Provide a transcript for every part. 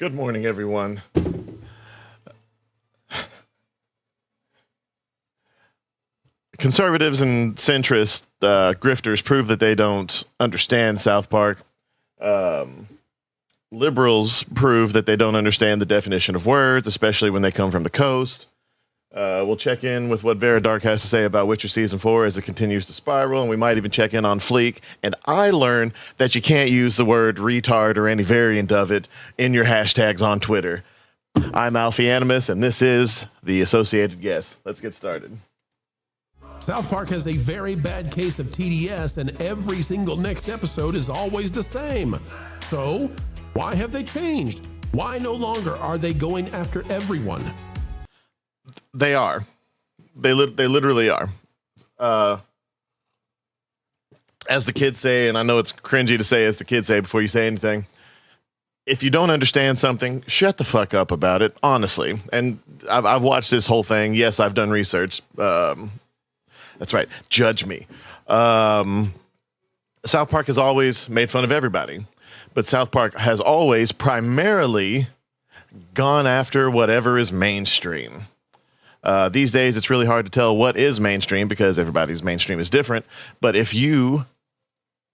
Good morning, everyone. Conservatives and centrist grifters prove that they don't understand South Park. Liberals prove that they don't understand the definition of words, especially when they come from the coast. We'll check in with what Vera Dark has to say about Witcher Season 4 as it continues to spiral, and we might even check in on Fleek. And I learned that you can't use the word retard or any variant of it in your hashtags on Twitter. I'm Alfie Animus, and this is the Associated Guess. Let's get started. South Park has a very bad case of TDS, and every single next episode is always the same. So, why have they changed? Why no longer are they going after everyone? They are. They literally are. As the kids say, and I know it's cringy to say as the kids say before you say anything, if you don't understand something, shut the fuck up about it, honestly. And I've watched this whole thing. Yes, I've done research. That's right. Judge me. South Park has always made fun of everybody, but South Park has always primarily gone after whatever is mainstream. These days, it's really hard to tell what is mainstream because everybody's mainstream is different. But if you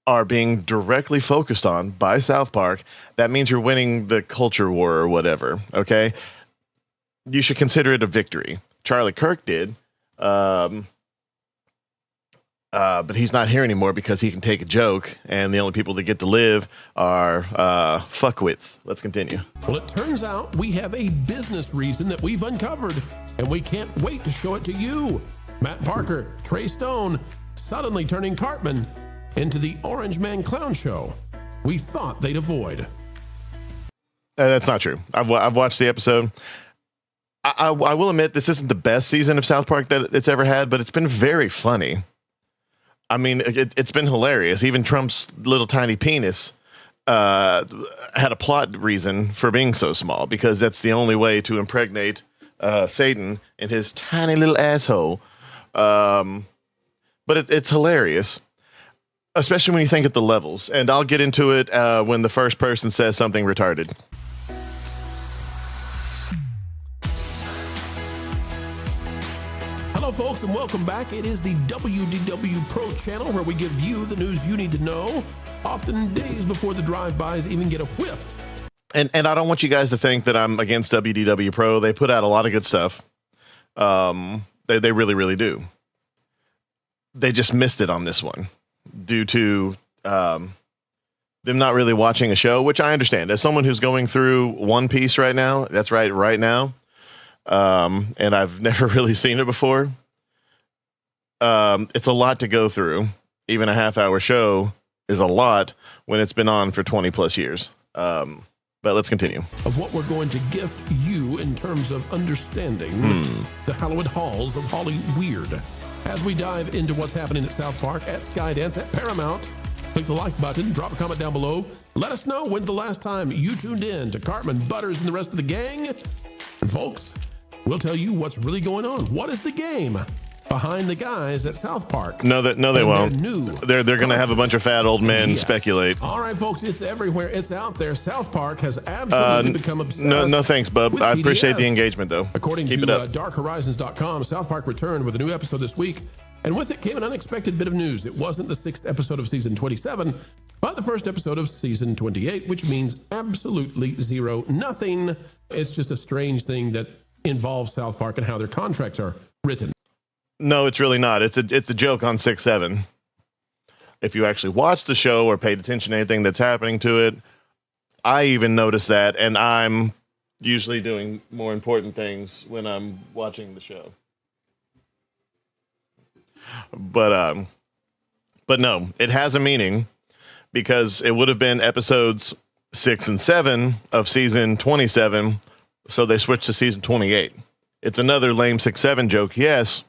are being directly focused on by South Park, that means you're winning the culture war or whatever. Okay, you should consider it a victory. Charlie Kirk did. But he's not here anymore because he can take a joke, and the only people that get to live are fuckwits. Let's continue. Well, it turns out we have a business reason that we've uncovered, and we can't wait to show it to you. Matt Parker, Trey Stone, suddenly turning Cartman into the Orange Man Clown Show we thought they'd avoid. That's not true. I've watched the episode. I will admit this isn't the best season of South Park that it's ever had, but it's been very funny. I mean, it's been hilarious. Even Trump's little tiny penis had a plot reason for being so small, because that's the only way to impregnate Satan in his tiny little asshole. But it's hilarious, especially when you think at the levels. And I'll get into it when the first person says something retarded. Hello, folks, and welcome back. It is the WDW Pro channel where we give you the news you need to know, often days before the drive-bys even get a whiff. And I don't want you guys to think that I'm against WDW Pro. They put out a lot of good stuff. They really, really do. They just missed it on this one due to them not really watching a show, which I understand. As someone who's going through One Piece right now, that's right now, and I've never really seen it before. It's a lot to go through. Even a half-hour show is a lot when it's been on for 20 plus years. But let's continue. Of what we're going to gift you in terms of understanding the hallowed halls of Holly Weird. As we dive into what's happening at South Park, at Skydance, at Paramount, click the like button, drop a comment down below. Let us know when's the last time you tuned in to Cartman, Butters, and the rest of the gang. And folks, we'll tell you what's really going on. What is the game behind the guys at South Park? No, they won't. They're going to have a bunch of fat old men speculate. All right, folks, it's everywhere. It's out there. South Park has absolutely become obsessed. No, thanks, bub. I appreciate the engagement, though. According to darkhorizons.com, South Park returned with a new episode this week, and with it came an unexpected bit of news. It wasn't the 6th episode of season 27, but the first episode of season 28, which means absolutely zero, nothing. It's just a strange thing that involves South Park and how their contracts are written. No, it's really not. It's a joke on 6-7. If you actually watch the show or paid attention to anything that's happening to it, I even noticed that, and I'm usually doing more important things when I'm watching the show. But no, it has a meaning, because it would have been episodes 6 and 7 of season 27, so they switched to season 28. It's another lame 6-7 joke, yes,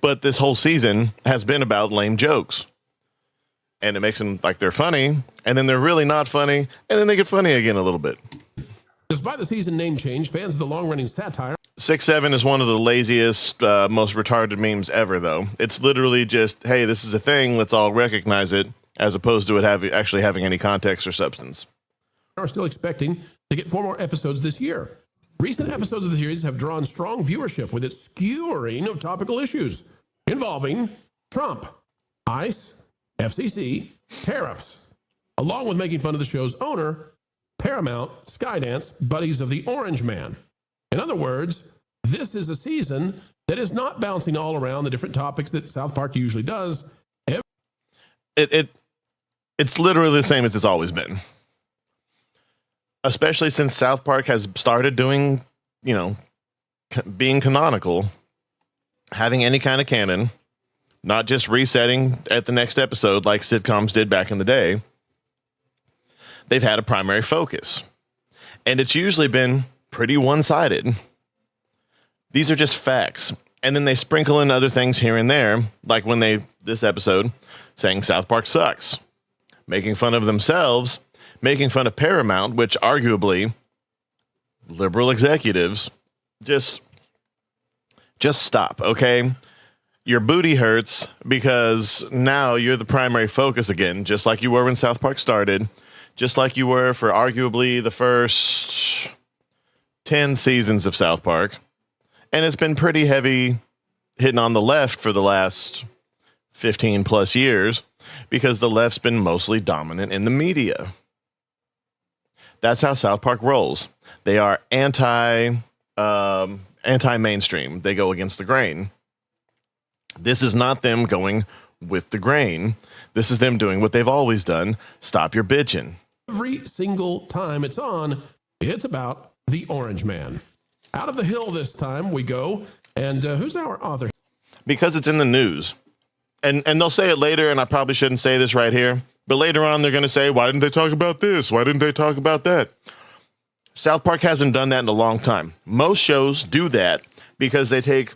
but this whole season has been about lame jokes. And it makes them like they're funny, and then they're really not funny, and then they get funny again a little bit. Despite the season name change, fans of the long-running satire... 6-7 is one of the laziest, most retarded memes ever, though. It's literally just, hey, this is a thing, let's all recognize it, as opposed to it actually having any context or substance. Are still expecting to get 4 more episodes this year. Recent episodes of the series have drawn strong viewership with its skewering of topical issues involving Trump, ICE, FCC, tariffs, along with making fun of the show's owner, Paramount, Skydance, buddies of the Orange Man. In other words, this is a season that is not bouncing all around the different topics that South Park usually does. It's literally the same as it's always been. Especially since South Park has started doing, being canonical, having any kind of canon, not just resetting at the next episode like sitcoms did back in the day. They've had a primary focus. And it's usually been pretty one-sided. These are just facts. And then they sprinkle in other things here and there, like when this episode, saying South Park sucks, making fun of themselves, making fun of Paramount, which arguably liberal executives just stop, okay? Your booty hurts because now you're the primary focus again, just like you were when South Park started, just like you were for arguably the first 10 seasons of South Park. And it's been pretty heavy hitting on the left for the last 15 plus years because the left's been mostly dominant in the media. That's how South Park rolls. They are anti-mainstream. They go against the grain. This is not them going with the grain. This is them doing what they've always done. Stop your bitching. Every single time it's on, it's about the Orange Man. Out of the hill this time we go. And who's our author? Because it's in the news. And they'll say it later, and I probably shouldn't say this right here. But later on, they're going to say, why didn't they talk about this? Why didn't they talk about that? South Park hasn't done that in a long time. Most shows do that because they take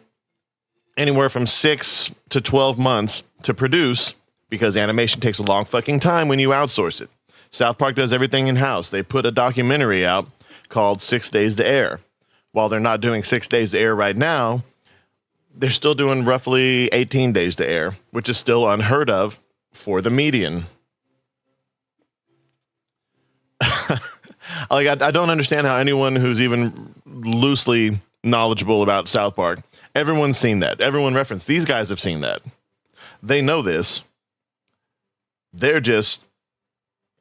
anywhere from 6 to 12 months to produce because animation takes a long fucking time when you outsource it. South Park does everything in-house. They put a documentary out called 6 Days to Air. While they're not doing 6 days to air right now, they're still doing roughly 18 days to air, which is still unheard of for the median. I don't understand how anyone who's even loosely knowledgeable about South Park, everyone's seen that. Everyone referenced. These guys have seen that. They know this. They're just,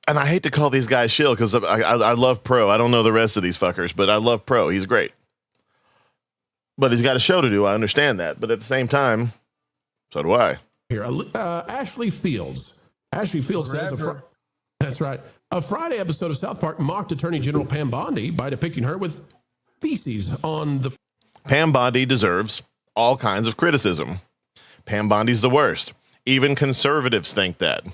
and I hate to call these guys shill because I love Pro. I don't know the rest of these fuckers, but I love Pro. He's great. But he's got a show to do. I understand that. But at the same time, so do I. Here, Ashley Fields. Ashley Fields says, that's right. A Friday episode of South Park mocked Attorney General Pam Bondi by depicting her with feces on the... Pam Bondi deserves all kinds of criticism. Pam Bondi's the worst. Even conservatives think that.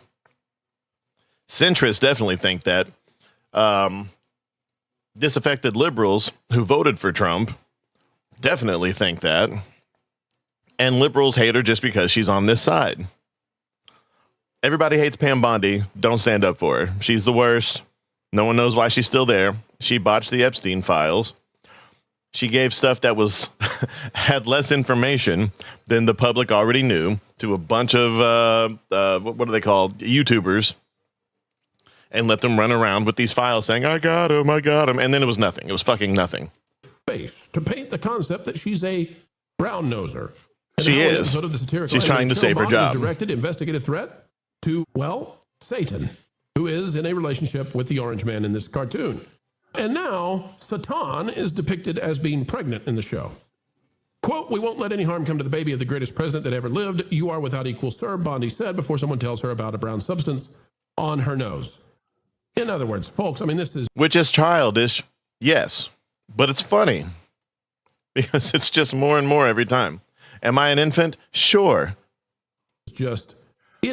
Centrists definitely think that. Disaffected liberals who voted for Trump definitely think that. And liberals hate her just because she's on this side. Everybody hates Pam Bondi. Don't stand up for her. She's the worst. No one knows why she's still there. She botched the Epstein files. She gave stuff that was had less information than the public already knew to a bunch of, what are they called? YouTubers. And let them run around with these files saying, I got him. And then it was nothing. It was fucking nothing. Face to paint the concept that she's a brown noser. She is. She's trying to save her job. Directed investigative threat to, well, Satan, who is in a relationship with the Orange Man in this cartoon. And now Satan is depicted as being pregnant in the show. Quote, we won't let any harm come to the baby of the greatest president that ever lived. You are without equal, sir, Bondi said before someone tells her about a brown substance on her nose. In other words, folks, I mean, this is... Which is childish, yes. But it's funny. Because it's just more and more every time. Am I an infant? Sure. It's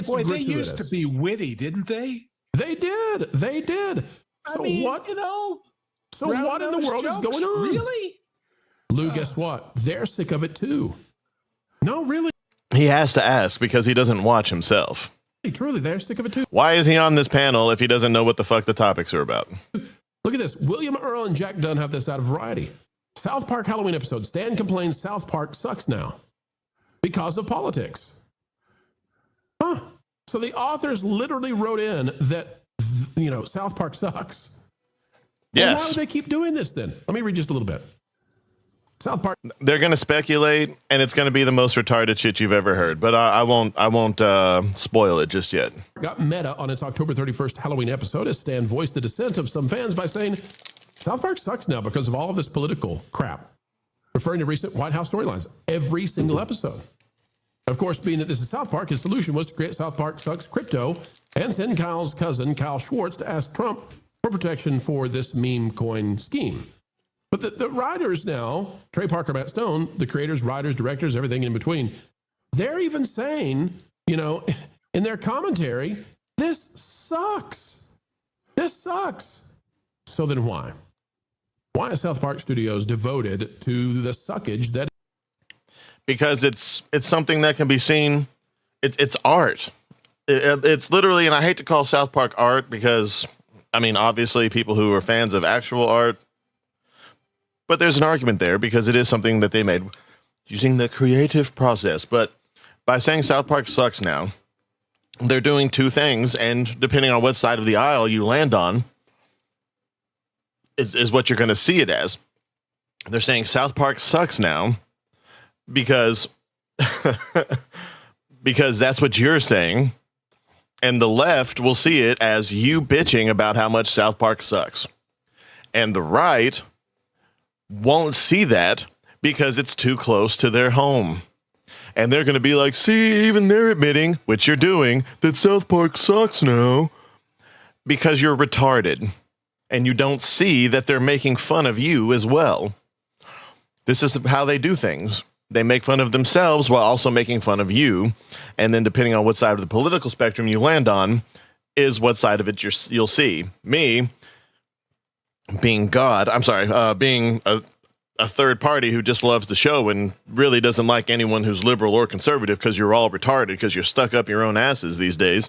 Boy, gratuitous. they used to be witty, didn't they? They did. So what? So what in the world is going on? Really? Lou, guess what? They're sick of it too. No, really. He has to ask because he doesn't watch himself. Truly, they're sick of it too. Why is he on this panel if he doesn't know what the fuck the topics are about? Look at this. William Earl and Jack Dunn have this out of Variety. South Park Halloween episode. Stan complains South Park sucks now because of politics. Huh. So the authors literally wrote in that, South Park sucks. Well, why Yes. would they keep doing this then? Let me read just a little bit. South Park. They're going to speculate, and it's going to be the most retarded shit you've ever heard. But I won't spoil it just yet. Got meta on its October 31st Halloween episode as Stan voiced the dissent of some fans by saying, South Park sucks now because of all of this political crap, referring to recent White House storylines. Every single episode. Of course, being that this is South Park, his solution was to create South Park Sucks Crypto and send Kyle's cousin, Kyle Schwartz, to ask Trump for protection for this meme coin scheme. But the writers now, Trey Parker, Matt Stone, the creators, writers, directors, everything in between, they're even saying, you know, in their commentary, this sucks. This sucks. So then why? Why is South Park Studios devoted to the suckage that? Because it's something that can be seen. It's art. It's literally, and I hate to call South Park art because, I mean, obviously people who are fans of actual art, but there's an argument there because it is something that they made using the creative process. But by saying South Park sucks now, they're doing two things, and depending on what side of the aisle you land on, is what you're going to see it as. They're saying South Park sucks now because because that's what you're saying, and the left will see it as you bitching about how much South Park sucks, and the right won't see that because it's too close to their home. And they're going to be like, see, even they're admitting, which you're doing, that South Park sucks now because you're retarded and you don't see that they're making fun of you as well. This is how they do things. They make fun of themselves while also making fun of you. And then depending on what side of the political spectrum you land on is what side of it you'll see. Me, being God, being a third party who just loves the show and really doesn't like anyone who's liberal or conservative because you're all retarded because you're stuck up your own asses these days,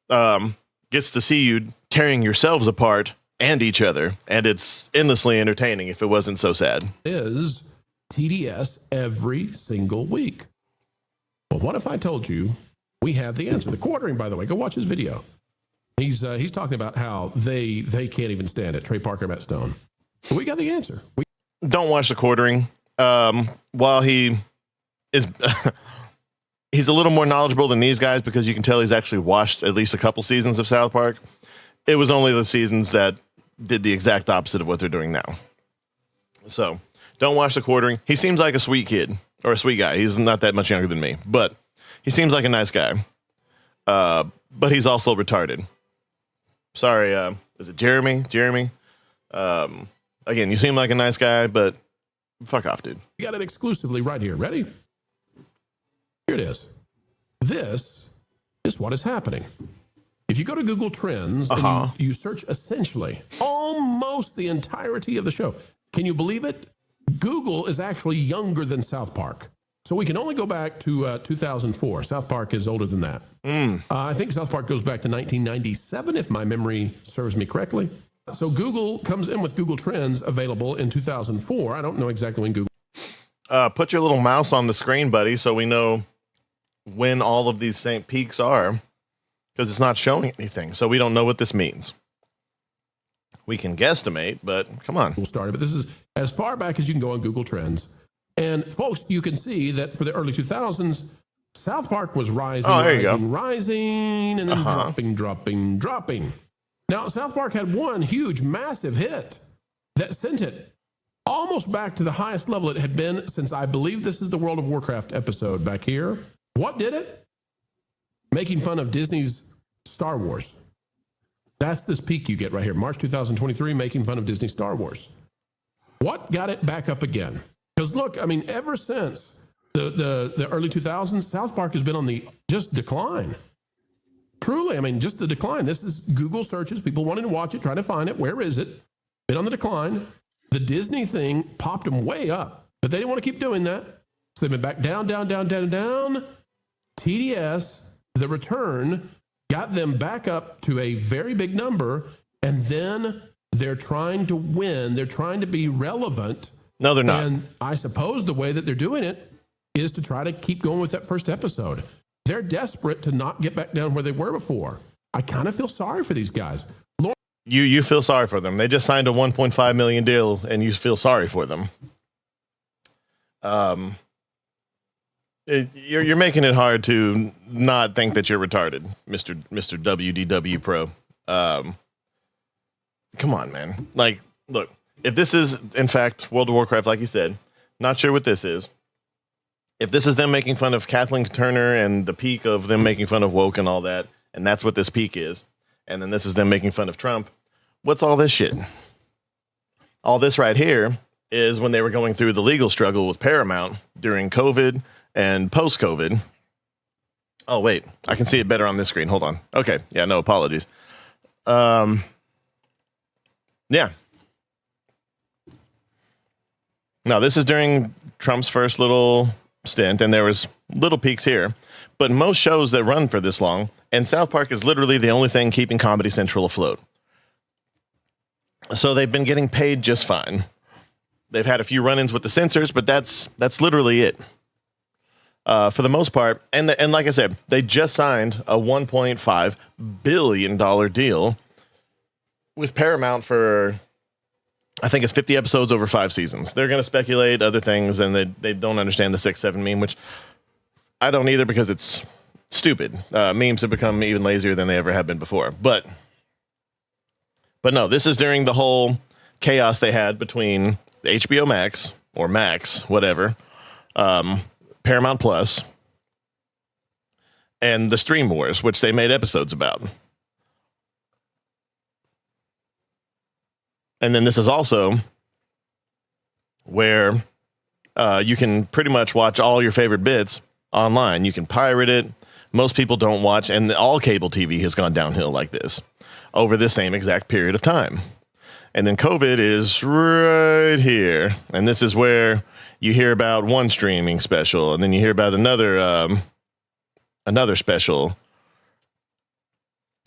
gets to see you tearing yourselves apart and each other. And it's endlessly entertaining if it wasn't so sad. Is TDS every single week. Well, what if I told you we have the answer? The quartering, by the way, go watch his video. He's talking about how they can't even stand it. Trey Parker, Matt Stone. But we got the answer. Don't watch the quartering. While he is, he's a little more knowledgeable than these guys because you can tell he's actually watched at least a couple seasons of South Park. It was only the seasons that did the exact opposite of what they're doing now. So don't watch the quartering. He seems like a sweet kid or a sweet guy. He's not that much younger than me, but he seems like a nice guy. But he's also retarded. Sorry, is it Jeremy? Again, you seem like a nice guy, but fuck off, dude. We got it exclusively right here. Ready? Here it is. This is what is happening. If you go to Google Trends and you search essentially almost the entirety of the show, can you believe it? Google is actually younger than South Park. So we can only go back to 2004. South Park is older than that. I think South Park goes back to 1997, if my memory serves me correctly. So Google comes in with Google Trends available in 2004. I don't know exactly when Google. Put your little mouse on the screen, buddy, so we know when all of these same peaks are, because it's not showing anything. So we don't know what this means. We can guesstimate, but come on. We'll start it, but this is as far back as you can go on Google Trends. And folks, you can see that for the early 2000s, South Park was rising, rising, and then dropping. Now, South Park had one huge, massive hit that sent it almost back to the highest level it had been since, I believe this is the World of Warcraft episode back here. What did it? Making fun of Disney's Star Wars. That's this peak you get right here. March 2023, making fun of Disney Star Wars. What got it back up again? Because look, I mean, ever since the early 2000s, South Park has been on the just decline. Truly, I mean, just the decline. This is Google searches, people wanting to watch it, trying to find it. Where is it? Been on the decline. The Disney thing popped them way up, but they didn't want to keep doing that. So they've been back down. TDS, the return, got them back up to a very big number, and then they're trying to win. They're trying to be relevant. No, they're not. And I suppose the way that they're doing it is to try to keep going with that first episode. They're desperate to not get back down where they were before. I kind of feel sorry for these guys. You feel sorry for them. They just signed a 1.5 million deal, and you feel sorry for them. You're making it hard to not think that you're retarded, Mr. WDW Pro. Come on, man. Like, look, if this is in fact World of Warcraft, like you said, not sure what this is. If this is them making fun of Kathleen Turner and the peak of them making fun of woke and all that, and that's what this peak is, and then this is them making fun of Trump, what's all this shit? All this right here is when they were going through the legal struggle with Paramount during COVID and post-COVID. Oh, wait. I can see it better on this screen. Hold on. Okay. Yeah, no apologies. Yeah. Now, this is during Trump's first little stint, and there was little peaks here. But most shows that run for this long, and South Park is literally the only thing keeping Comedy Central afloat. So they've been getting paid just fine. They've had a few run-ins with the censors, but that's literally it. For the most part, and like I said, they just signed a $1.5 billion deal with Paramount for, I think it's 50 episodes over 5 seasons. They're going to speculate other things, and they don't understand the 6-7 meme, which I don't either because it's stupid. Memes have become even lazier than they ever have been before. But no, this is during the whole chaos they had between HBO Max, or Max, whatever, Paramount Plus, and the Stream Wars, which they made episodes about. And then this is also where you can pretty much watch all your favorite bits online. You can pirate it. Most people don't watch, and all cable TV has gone downhill like this over the same exact period of time. And then COVID is right here. And this is where you hear about one streaming special, and then you hear about another special.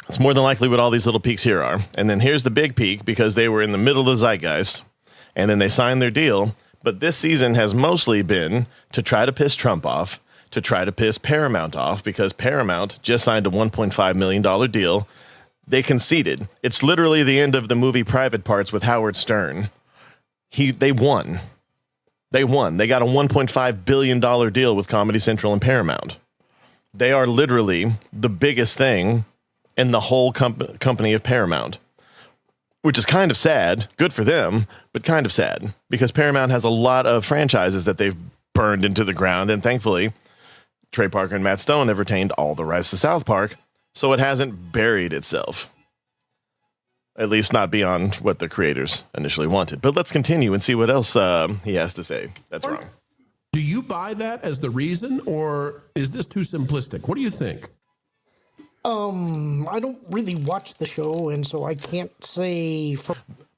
It's more than likely what all these little peaks here are. And then here's the big peak because they were in the middle of the zeitgeist, and then they signed their deal. But this season has mostly been to try to piss Trump off, to try to piss Paramount off, because Paramount just signed a $1.5 million deal. They conceded. It's literally the end of the movie Private Parts with Howard Stern. They won. They won. They got a $1.5 billion deal with Comedy Central and Paramount. They are literally the biggest thing in the whole company of Paramount, which is kind of sad. Good for them, but kind of sad because Paramount has a lot of franchises that they've burned into the ground, and thankfully, Trey Parker and Matt Stone have retained all the rights to South Park, so it hasn't buried itself. At least not beyond what the creators initially wanted. But let's continue and see what else he has to say. That's wrong. Do you buy that as the reason, or is this too simplistic? What do you think? I don't really watch the show, and so I can't say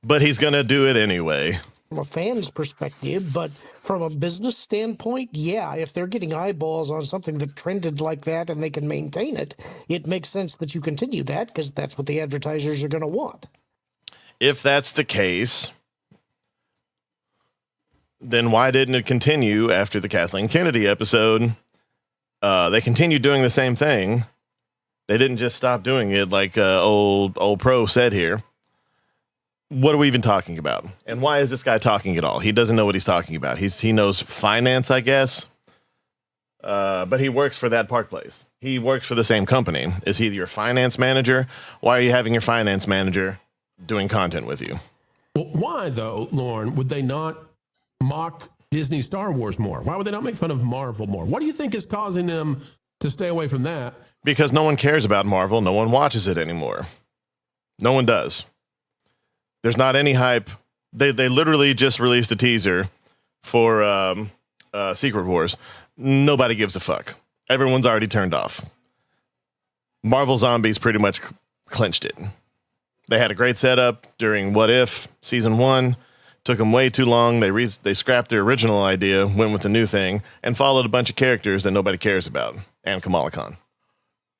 But he's going to do it anyway. from a fan's perspective, but from a business standpoint, yeah, if they're getting eyeballs on something that trended like that and they can maintain it, it makes sense that you continue that because that's what the advertisers are going to want. If that's the case, then why didn't it continue after the Kathleen Kennedy episode? They continued doing the same thing. They didn't just stop doing it like old pro said here. What are we even talking about? And why is this guy talking at all? He doesn't know what he's talking about. He knows finance, I guess. But he works for that park place. He works for the same company. Is he your finance manager? Why are you having your finance manager doing content with you? Well, why, though, Lauren, would they not mock Disney Star Wars more? Why would they not make fun of Marvel more? What do you think is causing them to stay away from that? Because no one cares about Marvel. No one watches it anymore. No one does. There's not any hype. They literally just released a teaser for Secret Wars. Nobody gives a fuck. Everyone's already turned off. Marvel Zombies pretty much clinched it. They had a great setup during What If Season 1. Took them way too long. They scrapped their original idea, went with a new thing, and followed a bunch of characters that nobody cares about, and Kamala Khan.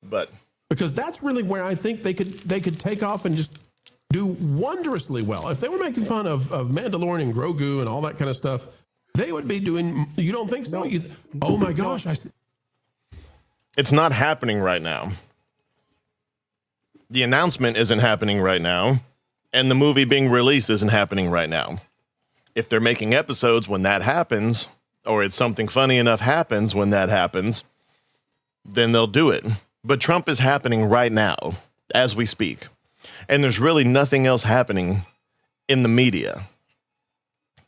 But because that's really where I think they could take off and just do wondrously well. If they were making fun of Mandalorian and Grogu and all that kind of stuff, they would be doing. You don't think so? No. Oh my gosh! it's not happening right now. The announcement isn't happening right now. and the movie being released isn't happening right now. If they're making episodes when that happens, or it's something funny enough happens when that happens, then they'll do it. But Trump is happening right now as we speak. And there's really nothing else happening in the media,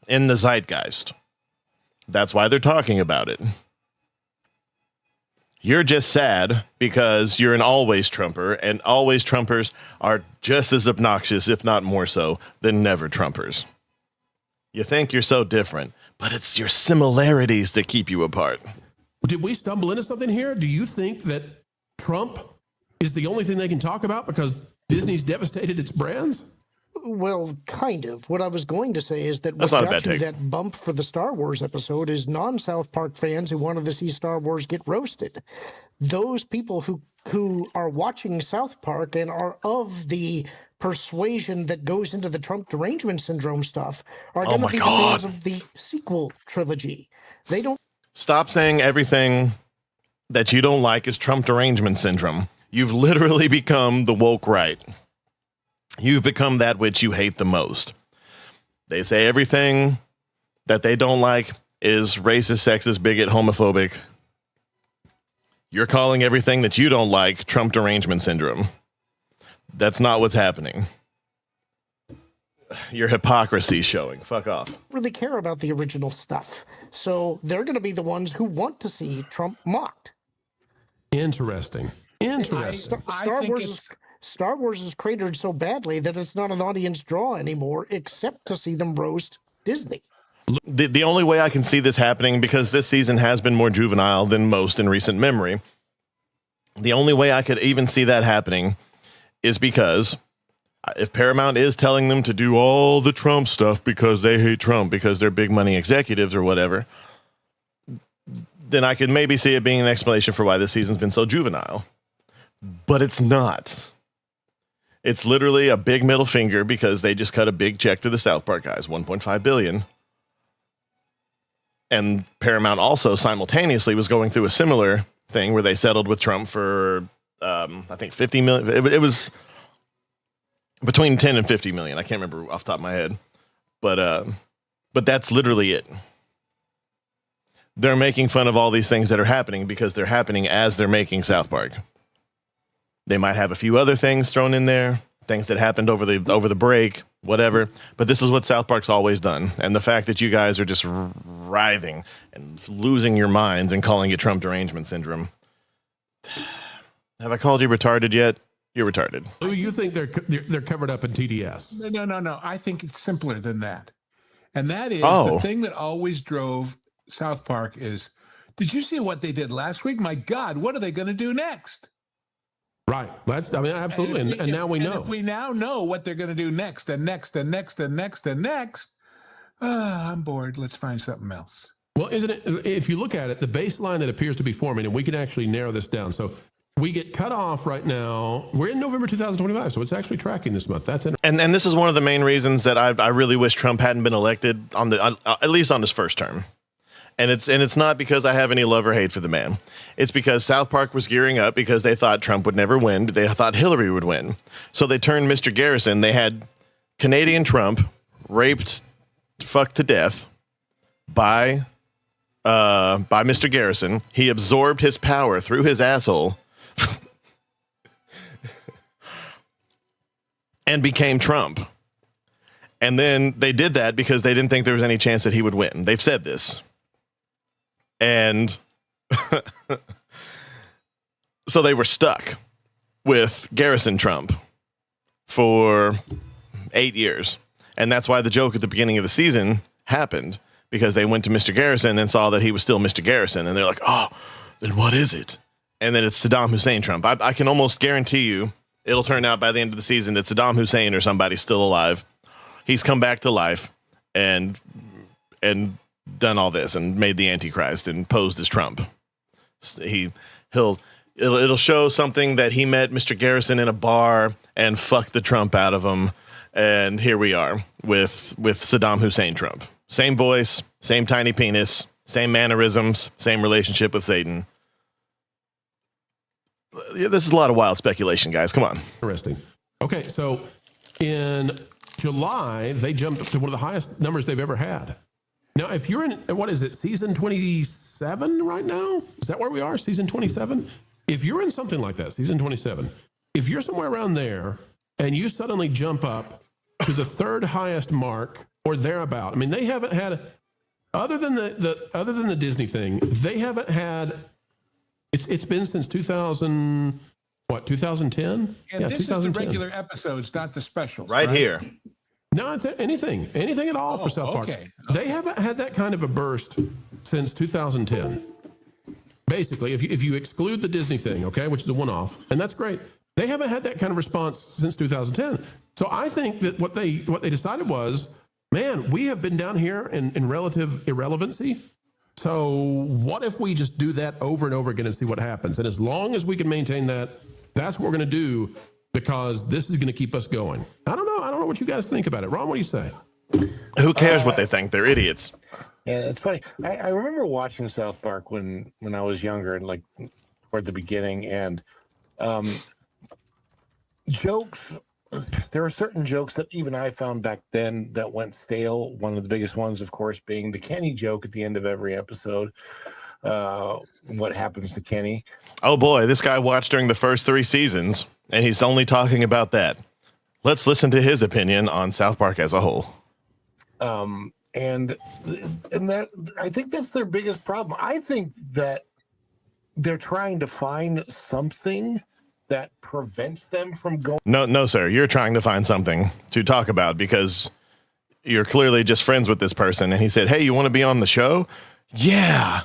in the zeitgeist. That's why they're talking about it. You're just sad because you're an always Trumper, and always Trumpers are just as obnoxious, if not more so, than never Trumpers. You think you're so different, but it's your similarities that keep you apart. Did we stumble into something here? Do you think that Trump is the only thing they can talk about because Disney's devastated its brands? Well, kind of. What I was going to say is that what That's not a got bad you take. that bump for the Star Wars episode is non-South Park fans who wanted to see Star Wars get roasted. Those people who are watching South Park and are of the persuasion that goes into the Trump derangement syndrome stuff are going to be the fans of the sequel trilogy. They don't Stop saying everything that you don't like is Trump derangement syndrome. You've literally become the woke right. You've become that which you hate the most. They say everything that they don't like is racist, sexist, bigot, homophobic. You're calling everything that you don't like Trump derangement syndrome. That's not what's happening. Your hypocrisy's showing. Fuck off. really care about the original stuff. So they're going to be the ones who want to see Trump mocked. Interesting. Interesting. Star Wars is cratered so badly that it's not an audience draw anymore, except to see them roast Disney. The only way I can see this happening, because this season has been more juvenile than most in recent memory, the only way I could even see that happening is because if Paramount is telling them to do all the Trump stuff because they hate Trump, because they're big money executives or whatever, then I could maybe see it being an explanation for why this season's been so juvenile. But it's not. It's literally a big middle finger because they just cut a big check to the South Park guys, $1.5 billion. And Paramount also simultaneously was going through a similar thing where they settled with Trump for, I think, $50 million. It was between 10 and 50 million. I can't remember off the top of my head. But that's literally it. They're making fun of all these things that are happening because they're happening as they're making South Park. They might have a few other things thrown in there, things that happened over the break, whatever. But this is what South Park's always done. And the fact that you guys are just writhing and losing your minds and calling it Trump derangement syndrome. Have I called you retarded yet? You're retarded. Oh, you think they're covered up in TDS? No. I think it's simpler than that. And that is the thing that always drove South Park is, did you see what they did last week? My God, what are they going to do next? Right. Absolutely. And now we know. If we now know what they're going to do next and next and next and next and next, I'm bored. Let's find something else. Well, isn't it, if you look at it, the baseline that appears to be forming, and we can actually narrow this down. So we get cut off right now. We're in November 2025, so it's actually tracking this month. That's interesting. And this is one of the main reasons that I really wish Trump hadn't been elected at least on his first term. And it's not because I have any love or hate for the man. It's because South Park was gearing up because they thought Trump would never win, but they thought Hillary would win. So they turned Mr. Garrison. They had Canadian Trump raped, fucked to death by Mr. Garrison. He absorbed his power through his asshole and became Trump. And then they did that because they didn't think there was any chance that he would win. They've said this. And so they were stuck with Garrison Trump for 8 years. And that's why the joke at the beginning of the season happened, because they went to Mr. Garrison and saw that he was still Mr. Garrison. And they're like, oh, then what is it? And then it's Saddam Hussein Trump. I can almost guarantee you it'll turn out by the end of the season that Saddam Hussein or somebody's still alive. He's come back to life and done all this and made the Antichrist and posed as Trump. It'll show something that he met Mr. Garrison in a bar and fucked the Trump out of him. And here we are with Saddam Hussein Trump. Same voice, same tiny penis, same mannerisms, same relationship with Satan. This is a lot of wild speculation, guys. Come on. Interesting. Okay, so in July, they jumped up to one of the highest numbers they've ever had. Now, if you're in, what is it, season 27 right now? Is that where we are, season 27? If you're in something like that, season 27, if you're somewhere around there and you suddenly jump up to the third highest mark or thereabout, I mean, they haven't had, other than the Disney thing, they haven't had, it's been since 2000, what, 2010? And this is the regular episodes, not the specials. Right here. No, it's anything at all for South Park. Okay. They haven't had that kind of a burst since 2010. Basically, if you exclude the Disney thing, okay, which is a one-off, and that's great, they haven't had that kind of response since 2010. So I think that what they decided was, man, we have been down here in relative irrelevancy. So what if we just do that over and over again and see what happens? And as long as we can maintain that, that's what we're going to do, because this is going to keep us going. I don't know what you guys think about it. Ron, what do you say? Who cares what they think? They're idiots. Yeah, it's funny. I remember watching South Park when I was younger and like toward the beginning, and jokes. There are certain jokes that even I found back then that went stale. One of the biggest ones, of course, being the Kenny joke at the end of every episode. What happens to Kenny? Oh boy, this guy watched during the first 3 seasons, and he's only talking about that. Let's listen to his opinion on South Park as a whole. And that, I think that's their biggest problem. I think that they're trying to find something that prevents them from going. No, sir. You're trying to find something to talk about because you're clearly just friends with this person. And he said, hey, you want to be on the show? Yeah.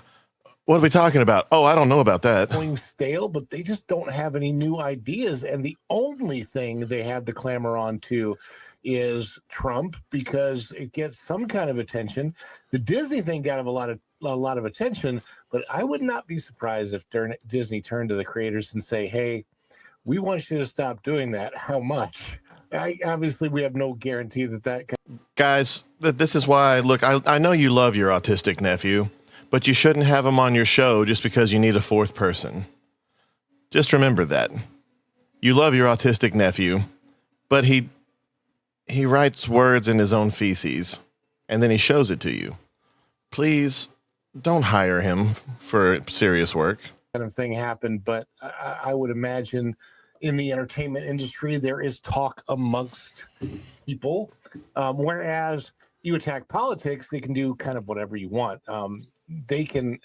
What are we talking about? Oh, I don't know about that. Going stale, but they just don't have any new ideas. And the only thing they have to clamor on to is Trump, because it gets some kind of attention. The Disney thing got a lot of attention, but I would not be surprised if Disney turned to the creators and say, hey, we want you to stop doing that. How much? Obviously, we have no guarantee that Guys, this is why, look, I know you love your autistic nephew, but you shouldn't have him on your show just because you need a 4th person. Just remember that. You love your autistic nephew, but he writes words in his own feces, and then he shows it to you. Please don't hire him for serious work. kind of thing happened, but I would imagine in the entertainment industry, there is talk amongst people. Whereas you attack politics, they can do kind of whatever you want. They can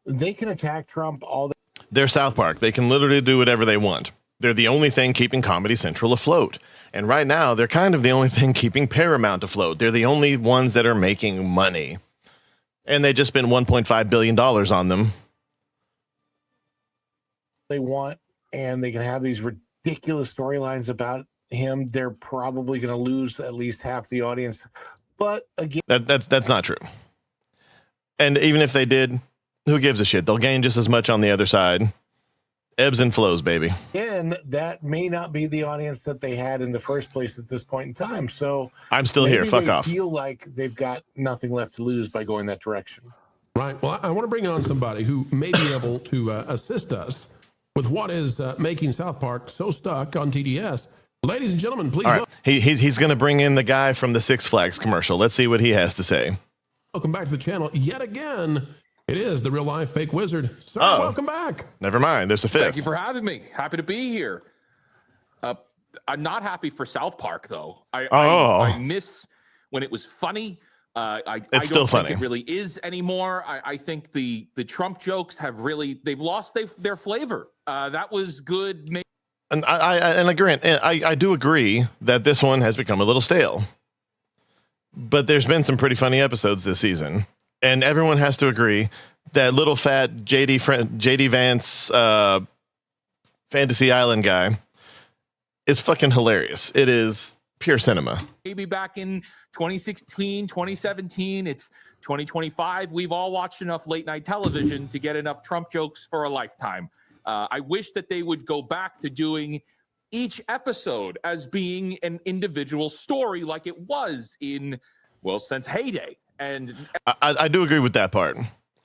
attack Trump all the They're South Park. They can literally do whatever they want. They're the only thing keeping Comedy Central afloat. And right now, they're kind of the only thing keeping Paramount afloat. They're the only ones that are making money. And they just spent $1.5 billion on them. they want, and they can have these ridiculous storylines about him. They're probably going to lose at least half the audience. But again, that's not true. And even if they did, who gives a shit? They'll gain just as much on the other side. Ebbs and flows, baby. and that may not be the audience that they had in the first place at this point in time. So I'm still here. Fuck off. Feel like they've got nothing left to lose by going that direction. Right. Well, I want to bring on somebody who may be able to assist us with what is making South Park so stuck on TDS. Ladies and gentlemen, please. All right. He's going to bring in the guy from the Six Flags commercial. Let's see what he has to say. Welcome back to the channel yet again. It is the real life fake wizard. Sir, welcome back. Never mind. There's a fifth. Thank you for having me. Happy to be here. I'm not happy for South Park, though. I miss when it was funny. I don't think it really is anymore. I think the Trump jokes have they've lost their flavor. That was good. And I do agree that this one has become a little stale. But there's been some pretty funny episodes this season. And everyone has to agree that little fat JD Vance Fantasy Island guy is fucking hilarious. It is pure cinema. Maybe back in 2016, 2017, it's 2025. We've all watched enough late night television to get enough Trump jokes for a lifetime. I wish that they would go back to doing each episode as being an individual story like it was since heyday. And I do agree with that part.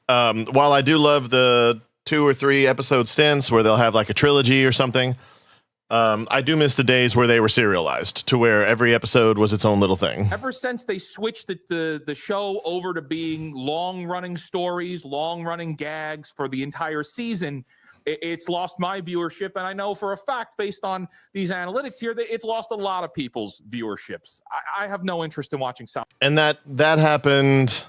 While I do love the 2 or 3 episode stints where they'll have like a trilogy or something, I do miss the days where they were serialized to where every episode was its own little thing. Ever since they switched the show over to being long-running stories, long-running gags for the entire season, it's lost my viewership. And I know for a fact, based on these analytics here, that it's lost a lot of people's viewerships. I have no interest in watching South. And that happened,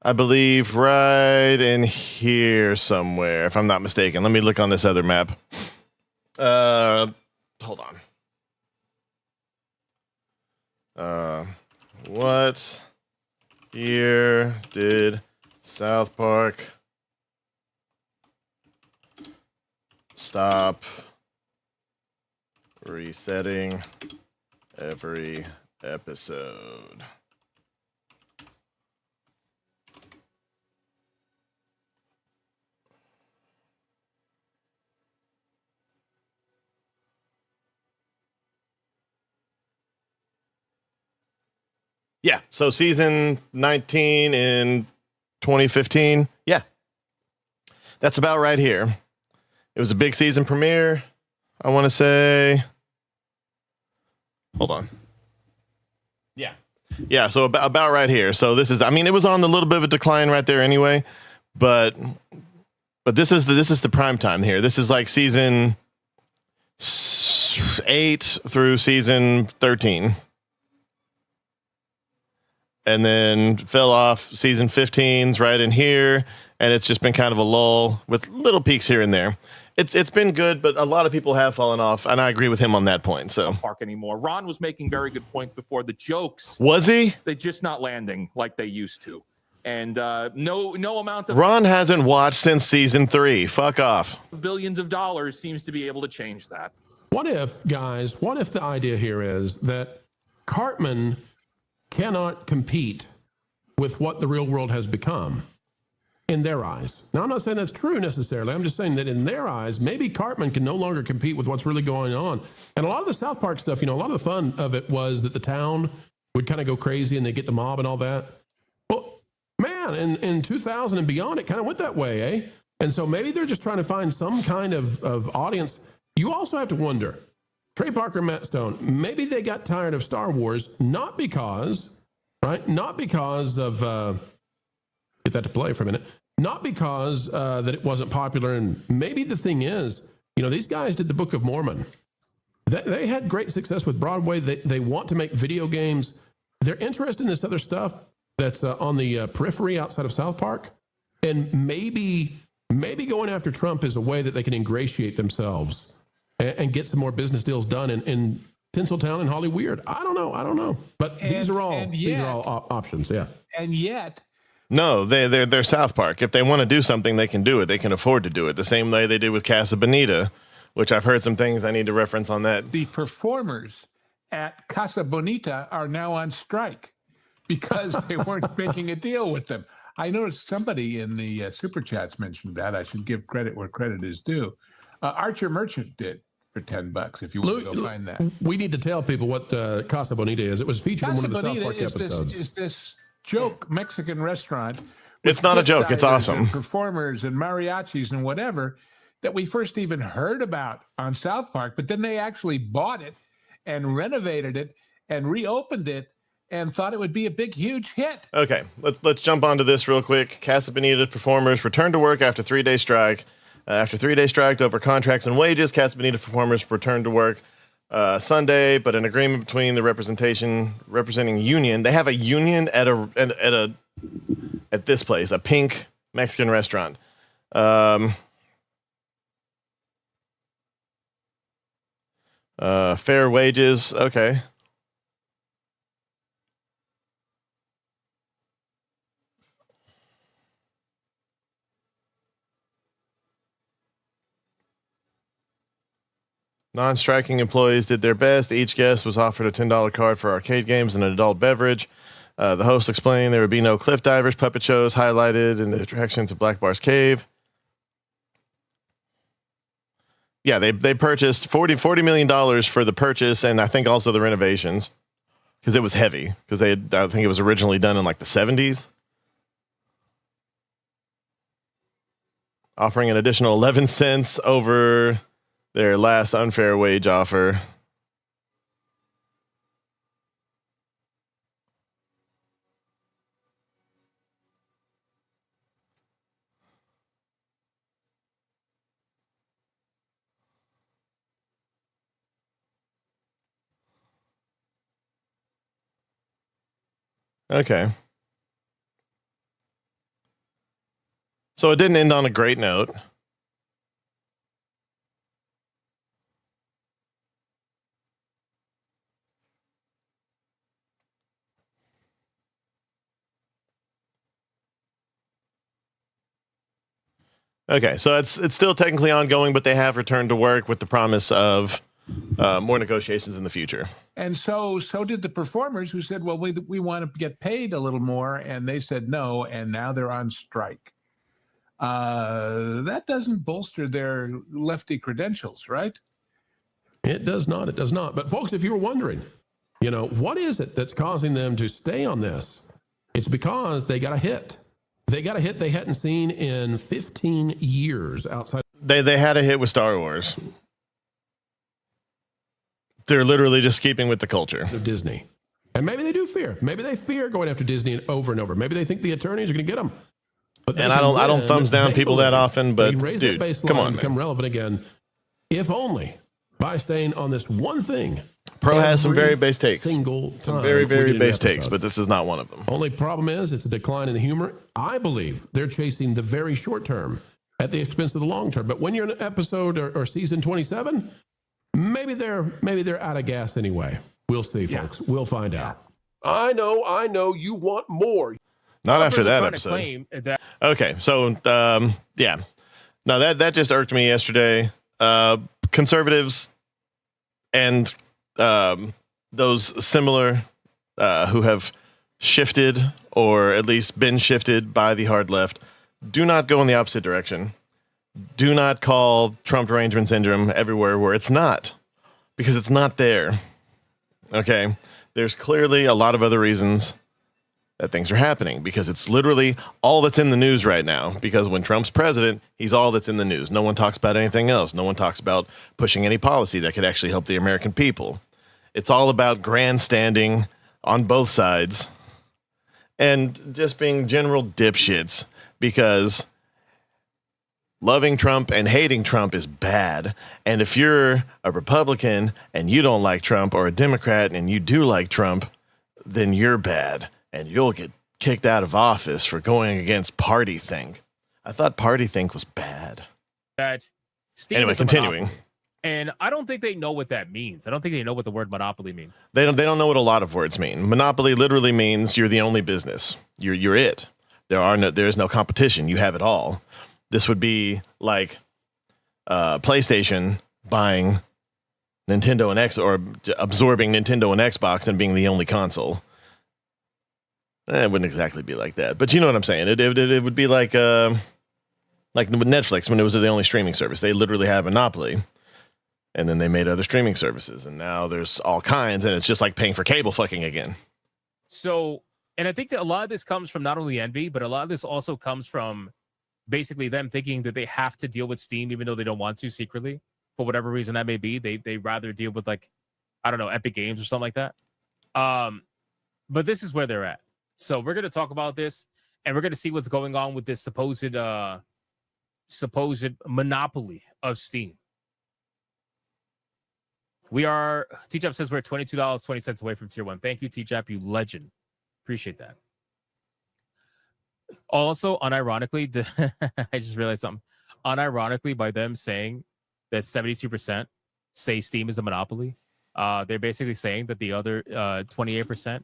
I believe, right in here somewhere, if I'm not mistaken. Let me look on this other map. Hold on. What year did South Park stop resetting every episode? Yeah, so season 19 in 2015. Yeah, that's about right here. It was a big season premiere. I want to say, hold on. Yeah, so about right here. So this is, I mean, it was on a little bit of a decline right there anyway, but this is the prime time here. This is like season 8 through season 13. And then fell off. Season 15's right in here, and it's just been kind of a lull with little peaks here and there. It's been good, but a lot of people have fallen off, and I agree with him on that point. So Park anymore. Ron was making very good points before. The jokes, was he? They're just not landing like they used to, and no amount of Ron hasn't watched since season 3. Fuck off. billions of dollars seems to be able to change that. What if the idea here is that Cartman cannot compete with what the real world has become in their eyes? Now, I'm not saying that's true necessarily. I'm just saying that in their eyes, maybe Cartman can no longer compete with what's really going on. And a lot of the South Park stuff, a lot of the fun of it was that the town would kind of go crazy and they get the mob and all that. Well, man, in 2000 and beyond, it kind of went that way, eh? And so maybe they're just trying to find some kind of audience. You also have to wonder, Trey Parker, Matt Stone, maybe they got tired of Star Wars, not because of, get that to play for a minute, not because that it wasn't popular. And maybe the thing is, these guys did the Book of Mormon. They had great success with Broadway. They want to make video games. They're interested in this other stuff that's on the periphery outside of South Park. And maybe going after Trump is a way that they can ingratiate themselves and get some more business deals done in Tinseltown and Hollyweird. I don't know. But these are all options. Yeah. And yet, no, they're South Park. If they want to do something, they can do it. They can afford to do it. The same way they did with Casa Bonita, which I've heard some things I need to reference on that. the performers at Casa Bonita are now on strike because they weren't making a deal with them. I noticed somebody in the super chats mentioned that. I should give credit where credit is due. Archer Merchant did for $10 if you want to go find that. We need to tell people what Casa Bonita is. It was featured in one of the South Park episodes. Is this joke Mexican restaurant? It's not a joke. It's awesome. And performers and mariachis and whatever that we first even heard about on South Park, but then they actually bought it and renovated it and reopened it and thought it would be a big, huge hit. Okay, let's jump onto this real quick. Casa Bonita performers returned to work after 3-day strike. After 3-day strike over contracts and wages, Casa Bonita performers returned to work Sunday, but an agreement between the representing union. They have a union at this place, a pink Mexican restaurant. Fair wages. Okay. Non-striking employees did their best. Each guest was offered a $10 card for arcade games and an adult beverage. The host explained there would be no cliff divers, puppet shows highlighted in the attractions of Black Bar's Cave. Yeah, they purchased $40 million for the purchase and I think also the renovations because it was heavy because I think it was originally done in like the 70s. Offering an additional 11 cents over their last unfair wage offer. Okay. So it didn't end on a great note. Okay, so it's still technically ongoing, but they have returned to work with the promise of more negotiations in the future. And so did the performers, who said, well, we want to get paid a little more, and they said no, and now they're on strike. That doesn't bolster their lefty credentials, right? It does not. It does not. But folks, if you were wondering, what is it that's causing them to stay on this? It's because they got a hit. They got a hit they hadn't seen in 15 years outside. They had a hit with Star Wars. They're literally just keeping with the culture of Disney. And maybe they do fear. Maybe they fear going after Disney over and over. Maybe they think the attorneys are going to get them. And I don't thumbs down people that often, but raise dude, that baseline come on, and become man. relevant again, if only by staying on this one thing. Pro has some very base takes. Single time some very, we very did an base takes, episode. but this is not one of them. Only problem is it's a decline in the humor. I believe they're chasing the very short term at the expense of the long term. But when you're in episode or season 27, maybe they're out of gas anyway. We'll see, folks. We'll find out. I know you want more. Not after that episode. Okay, so yeah. No, that just irked me yesterday. Conservatives and those similar who have shifted or at least been shifted by the hard left, do not go in the opposite direction. Do not call Trump derangement syndrome everywhere where it's not, because it's not there. Okay? There's clearly a lot of other reasons that things are happening, because it's literally all that's in the news right now. Because when Trump's president, he's all that's in the news. No one talks about anything else. No one talks about pushing any policy that could actually help the American people. It's all about grandstanding on both sides and just being general dipshits, because loving Trump and hating Trump is bad. And if you're a Republican and you don't like Trump, or a Democrat and you do like Trump, then you're bad. And you'll get kicked out of office for going against party think. I thought party think was bad. Anyway, continuing. And I don't think they know what that means. I don't think they know what the word monopoly means. They don't know what a lot of words mean. Monopoly literally means you're the only business. You're it. There is no competition. You have it all. This would be like PlayStation buying Nintendo and X, or absorbing Nintendo and Xbox and being the only console. It wouldn't exactly be like that, but you know what I'm saying. It would be like with Netflix, when it was the only streaming service. They literally had a monopoly, and then they made other streaming services, and now there's all kinds, and it's just like paying for cable fucking again. So, and I think that a lot of this comes from not only envy, but a lot of this also comes from basically them thinking that they have to deal with Steam, even though they don't want to secretly, for whatever reason that may be. They rather deal with, like, I don't know, Epic Games or something like that. But this is where they're at. So we're going to talk about this, and we're going to see what's going on with this supposed monopoly of Steam. T-Jap says we're $22.20 away from tier 1. Thank you, T-Jap, you legend. Appreciate that. Also, unironically, I just realized something. Unironically, by them saying that 72% say Steam is a monopoly, they're basically saying that the other 28%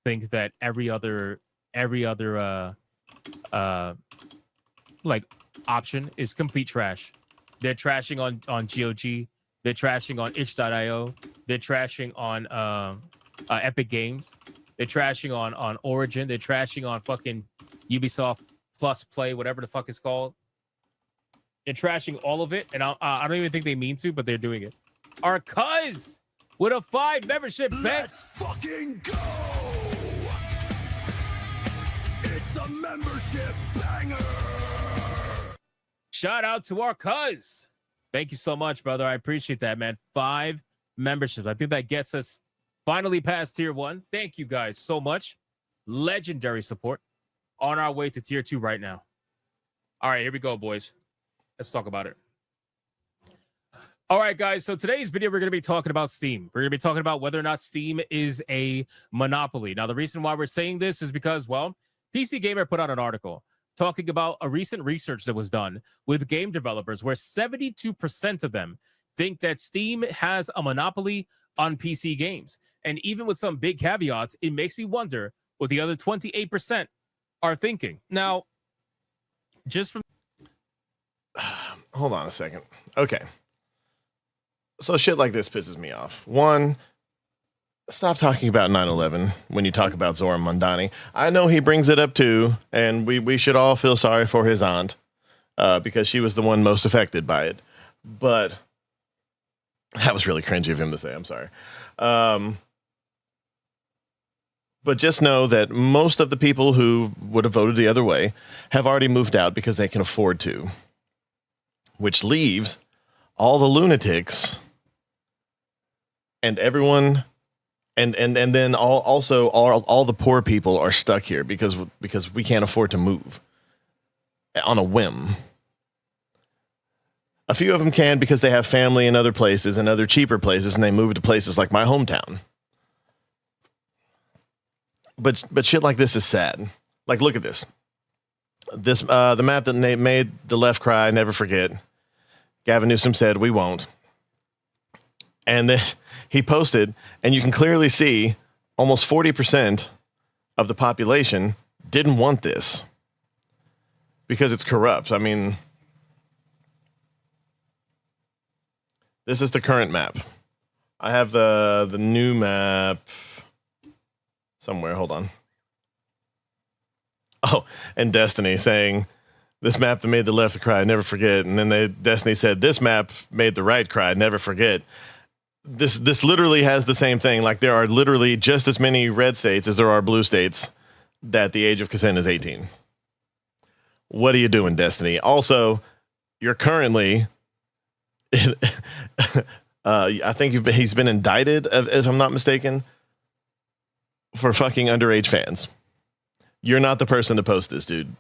think that every other like option is complete trash. They're trashing on GOG, they're trashing on itch.io, they're trashing on Epic Games, they're trashing on Origin, they're trashing on fucking Ubisoft Plus Play, whatever the fuck it's called. They're trashing all of it, and I don't even think they mean to, but they're doing it. Our cuz with a 5 membership bet. Let's fucking go! It's a membership banger! Shout out to our cuz. Thank you so much, brother. I appreciate that, man. 5 memberships. I think that gets us finally past tier 1. Thank you guys so much. Legendary support. On our way to tier 2 right now. All right, here we go, boys. Let's talk about it. All right, guys. So today's video, we're going to be talking about Steam. We're going to be talking about whether or not Steam is a monopoly. Now, the reason why we're saying this is because, well, PC Gamer put out an article talking about a recent research that was done with game developers where 72% of them think that Steam has a monopoly on PC games. And even with some big caveats, it makes me wonder what the other 28% are thinking. Now, just from... Hold on a second. Okay. So shit like this pisses me off. One, stop talking about 9/11 when you talk about Zoran Mondani. I know he brings it up too, and we should all feel sorry for his aunt because she was the one most affected by it. But that was really cringy of him to say. I'm sorry. But just know that most of the people who would have voted the other way have already moved out because they can afford to, which leaves all the lunatics and everyone, and then all the poor people are stuck here because we can't afford to move on a whim. A few of them can because they have family in other places and other cheaper places, and they move to places like my hometown. But shit like this is sad. Like, look at this. This the map that made the left cry, never forget. Gavin Newsom said, we won't. And then he posted, and you can clearly see almost 40% of the population didn't want this because it's corrupt. I mean, this is the current map. I have the new map somewhere. Hold on. Oh, and Destiny saying, this map that made the left cry, never forget. And then Destiny said, this map made the right cry, never forget. This literally has the same thing. Like, there are literally just as many red states as there are blue states that the age of consent is 18. What are you doing, Destiny? Also, you're currently... I think he's been indicted, if I'm not mistaken, for fucking underage fans. You're not the person to post this, dude.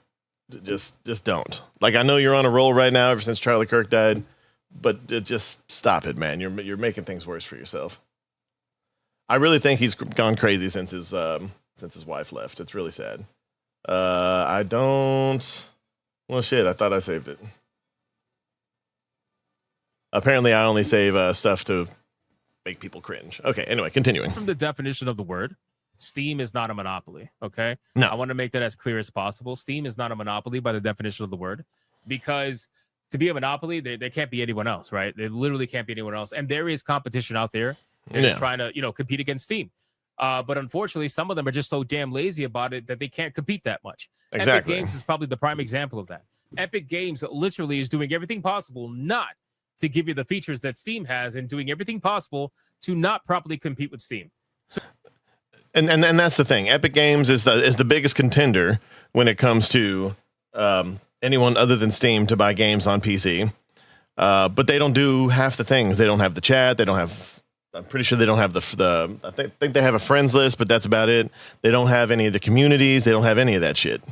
Just don't. Like, I know you're on a roll right now ever since Charlie Kirk died, but just stop it, man. You're making things worse for yourself. I really think he's gone crazy since his wife left. It's really sad. I don't... Well, shit, I thought I saved it. Apparently, I only save stuff to make people cringe. Okay, anyway, continuing. From the definition of the word, Steam is not a monopoly, okay? No. I want to make that as clear as possible. Steam is not a monopoly by the definition of the word, because to be a monopoly, there can't be anyone else, right? There literally can't be anyone else. And there is competition out there that is trying to, compete against Steam. But unfortunately, some of them are just so damn lazy about it that they can't compete that much. Exactly. Epic Games is probably the prime example of that. Epic Games literally is doing everything possible not to give you the features that Steam has and doing everything possible to not properly compete with Steam. So, and that's the thing. Epic Games is the biggest contender when it comes to anyone other than Steam to buy games on PC. But they don't do half the things. They don't have the chat. They don't have. I'm pretty sure they don't have I think they have a friends list, but that's about it. They don't have any of the communities. They don't have any of that shit.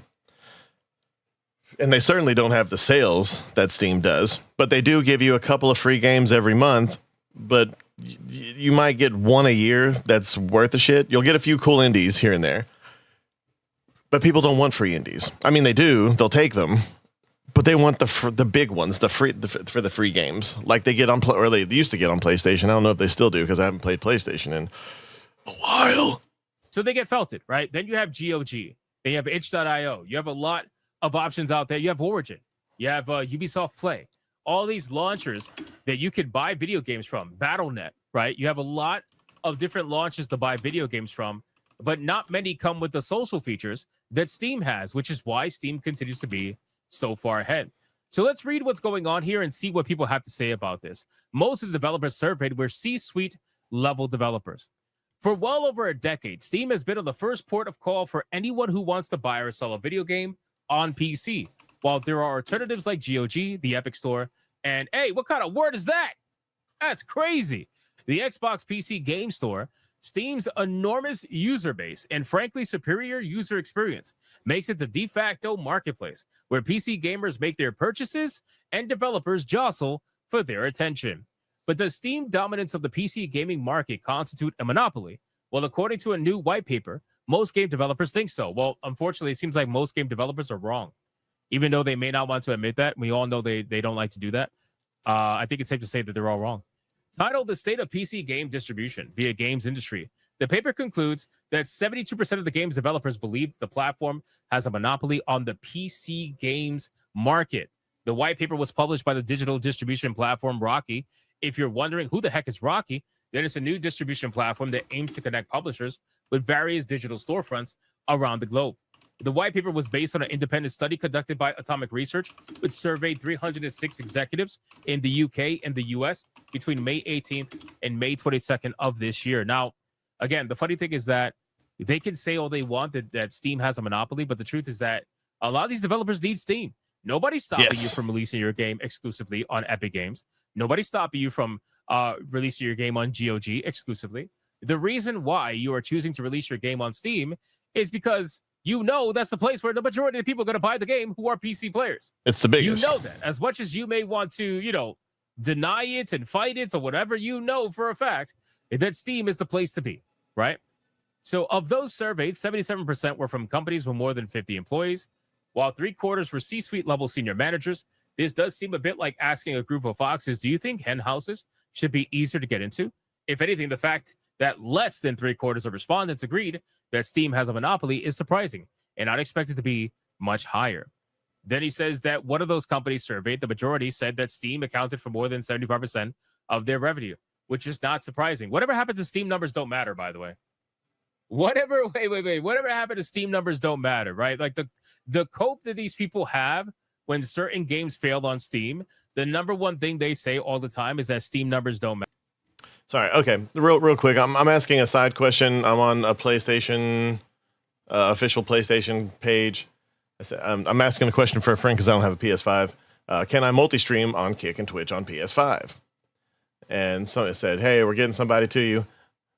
And they certainly don't have the sales that Steam does, but they do give you a couple of free games every month, but you might get one a year that's worth the shit. You'll get a few cool indies here and there, but people don't want free indies. I mean, they do. They'll take them, but they want the big ones, for the free games. Like they get on, or they used to get on PlayStation. I don't know if they still do because I haven't played PlayStation in a while. So they get felted, right? Then you have GOG. Then you have itch.io. You have a lot of options out there. You have Origin, you have Ubisoft Play, all these launchers that you could buy video games from. Battle.net, right? You have a lot of different launchers to buy video games from, but not many come with the social features that Steam has, which is why Steam continues to be so far ahead. So let's read what's going on here and see what people have to say about this. Most of the developers surveyed were C-suite level developers. For well over a decade, Steam has been on the first port of call for anyone who wants to buy or sell a video game on PC, while there are alternatives like GOG, the Epic Store, And hey, what kind of word is that? That's crazy. The Xbox PC Game Store, Steam's enormous user base and frankly superior user experience makes it the de facto marketplace where PC gamers make their purchases and developers jostle for their attention. But does Steam dominance of the PC gaming market constitute a monopoly? Well, according to a new white paper, most game developers think so. Well, unfortunately, it seems like most game developers are wrong. Even though they may not want to admit that, we all know they don't like to do that. I think it's safe to say that they're all wrong. Titled The State of PC Game Distribution via Games Industry, the paper concludes that 72% of the games developers believe the platform has a monopoly on the PC games market. The white paper was published by the digital distribution platform Rocky. If you're wondering who the heck is Rocky, then it's a new distribution platform that aims to connect publishers with various digital storefronts around the globe. The white paper was based on an independent study conducted by Atomic Research, which surveyed 306 executives in the UK and the US between May 18th and May 22nd of this year. Now, again, the funny thing is that they can say all they want that Steam has a monopoly, but the truth is that a lot of these developers need Steam. Nobody's stopping you from releasing your game exclusively on Epic Games. Nobody's stopping you from releasing your game on GOG exclusively. The reason why you are choosing to release your game on Steam is because you know that's the place where the majority of the people are going to buy the game who are PC players. It's the biggest. You know that. As much as you may want to, deny it and fight it or whatever, you know for a fact that Steam is the place to be, right? So of those surveyed, 77% were from companies with more than 50 employees, while 3/4 were C-suite level senior managers. This does seem a bit like asking a group of foxes, do you think hen houses should be easier to get into? If anything, the fact that less than 3/4 of respondents agreed that Steam has a monopoly is surprising and not expected to be much higher. Then he says that one of those companies surveyed, the majority said that Steam accounted for more than 75% of their revenue, which is not surprising. Whatever happened to Steam numbers don't matter, by the way. Whatever happened to Steam numbers don't matter, right? Like the cope that these people have when certain games failed on Steam, the number one thing they say all the time is that Steam numbers don't matter. Sorry. Okay. Real quick. I'm asking a side question. I'm on a PlayStation, official PlayStation page. I'm asking a question for a friend because I don't have a PS5. Can I multi-stream on Kick and Twitch on PS5? And so it said, "Hey, we're getting somebody to you."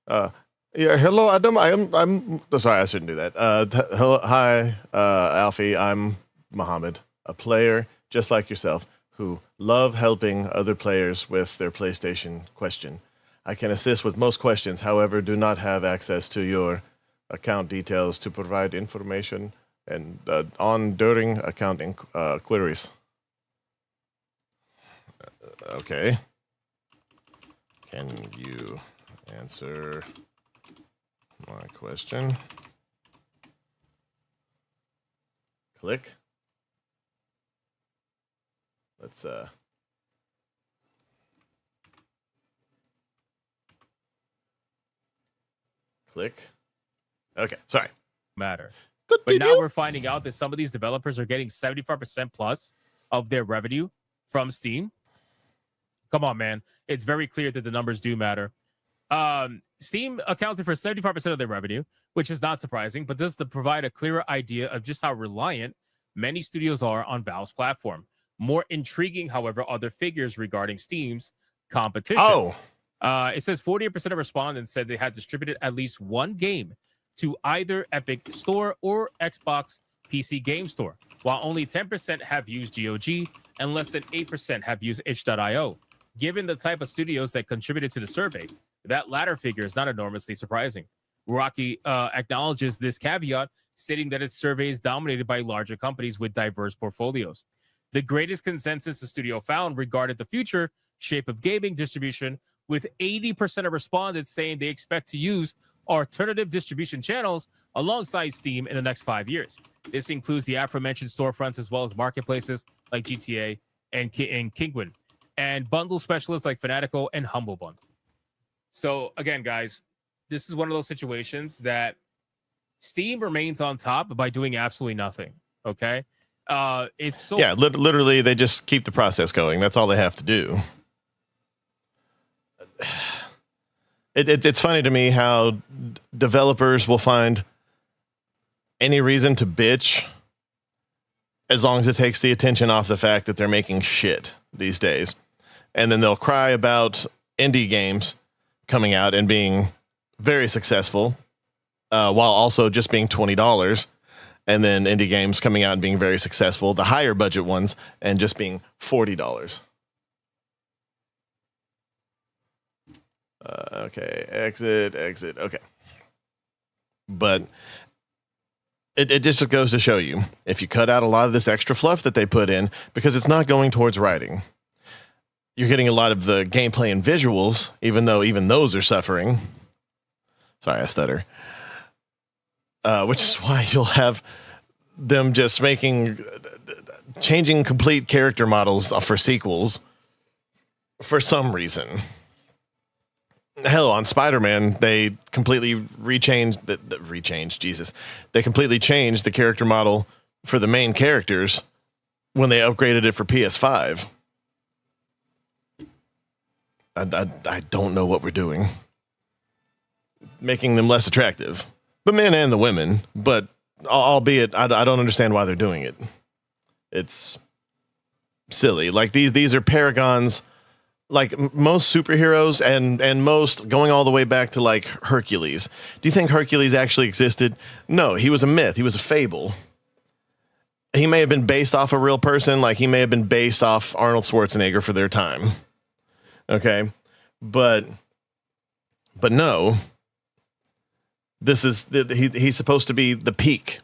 Yeah. Hello, Adam. I'm sorry. I shouldn't do that. Hello, hi, Alfie. I'm Mohammed, a player just like yourself who love helping other players with their PlayStation question. I can assist with most questions, however, do not have access to your account details to provide information and during accounting queries. Okay. Can you answer my question? Click. Let's click. Okay, sorry. Matter. But now we're finding out that some of these developers are getting 75% plus of their revenue from Steam. Come on, man. It's very clear that the numbers do matter. Steam accounted for 75% of their revenue, which is not surprising, but does provide a clearer idea of just how reliant many studios are on Valve's platform. More intriguing, however, are the figures regarding Steam's competition. It says 48% of respondents said they had distributed at least one game to either Epic Store or Xbox PC Game Store, while only 10% have used GOG and less than 8% have used itch.io. Given the type of studios that contributed to the survey, that latter figure is not enormously surprising. Rocky acknowledges this caveat, stating that its survey is dominated by larger companies with diverse portfolios. The greatest consensus the studio found regarded the future shape of gaming distribution, with 80% of respondents saying they expect to use alternative distribution channels alongside Steam in the next 5 years. This includes the aforementioned storefronts as well as marketplaces like GTA and Kingwin, and bundle specialists like Fanatico and Humble Bundle. So again, guys, this is one of those situations that Steam remains on top by doing absolutely nothing. Okay. It's so literally they just keep the process going. That's all they have to do. It's funny to me how developers will find any reason to bitch as long as it takes the attention off the fact that they're making shit. these days. And then they'll cry about indie games coming out and being very successful, while also just being $20. And then indie games coming out and being very successful, the higher budget ones, and just being $40. Okay, exit. Okay. But it just goes to show you, if you cut out a lot of this extra fluff that they put in, because it's not going towards writing, you're getting a lot of the gameplay and visuals, even though even those are suffering. Sorry, I stutter. Which is why you'll have them just changing complete character models for sequels for some reason. Hell, on Spider-Man, they completely They completely changed the character model for the main characters when they upgraded it for PS5. I don't know what we're doing. Making them less attractive. The men and the women, but albeit I don't understand why they're doing it. It's silly. Like these are paragons. Like most superheroes and most going all the way back to like Hercules. Do you think Hercules actually existed? No, he was a myth. He was a fable. He may have been based off a real person. Like he may have been based off Arnold Schwarzenegger for their time. Okay. But no, this is he's supposed to be the peak.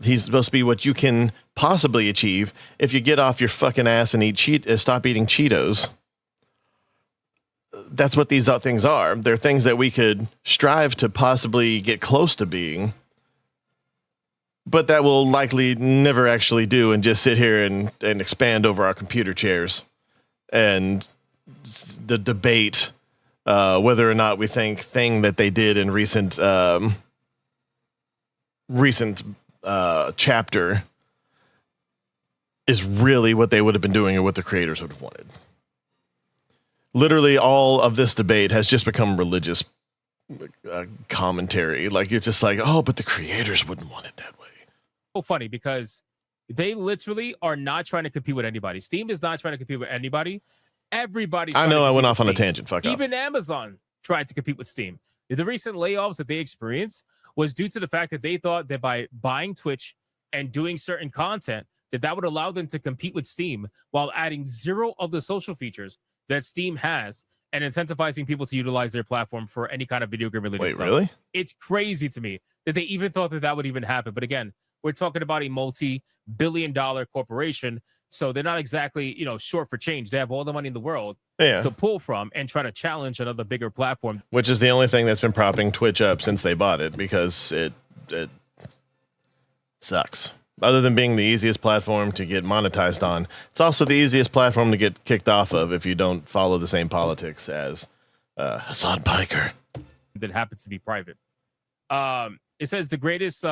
He's supposed to be what you can possibly achieve if you get off your fucking ass and stop eating Cheetos. That's what these things are. They're things that we could strive to possibly get close to being, but that will likely never actually do, and just sit here and expand over our computer chairs and the debate whether or not we think thing that they did in recent chapter is really what they would have been doing or what the creators would have wanted. Literally all of this debate has just become religious commentary. Like it's just like, oh, but the creators wouldn't want it that way. So funny because they literally are not trying to compete with anybody. Steam is not trying to compete with anybody. Everybody's I know I went off on Steam. a tangent. Fuck off. Even Amazon tried to compete with Steam. The recent layoffs that they experienced was due to the fact that they thought that by buying Twitch and doing certain content, that would allow them to compete with Steam while adding zero of the social features that Steam has and incentivizing people to utilize their platform for any kind of video game related stuff. Wait, really? It's crazy to me that they even thought that would even happen. But again, we're talking about a multi-billion-dollar corporation, so they're not exactly, short for change. They have all the money in the world to pull from and try to challenge another bigger platform. Which is the only thing that's been propping Twitch up since they bought it, because it sucks. Other than being the easiest platform to get monetized on, it's also the easiest platform to get kicked off of if you don't follow the same politics as Hassan Piker. That happens to be private. It says the greatest...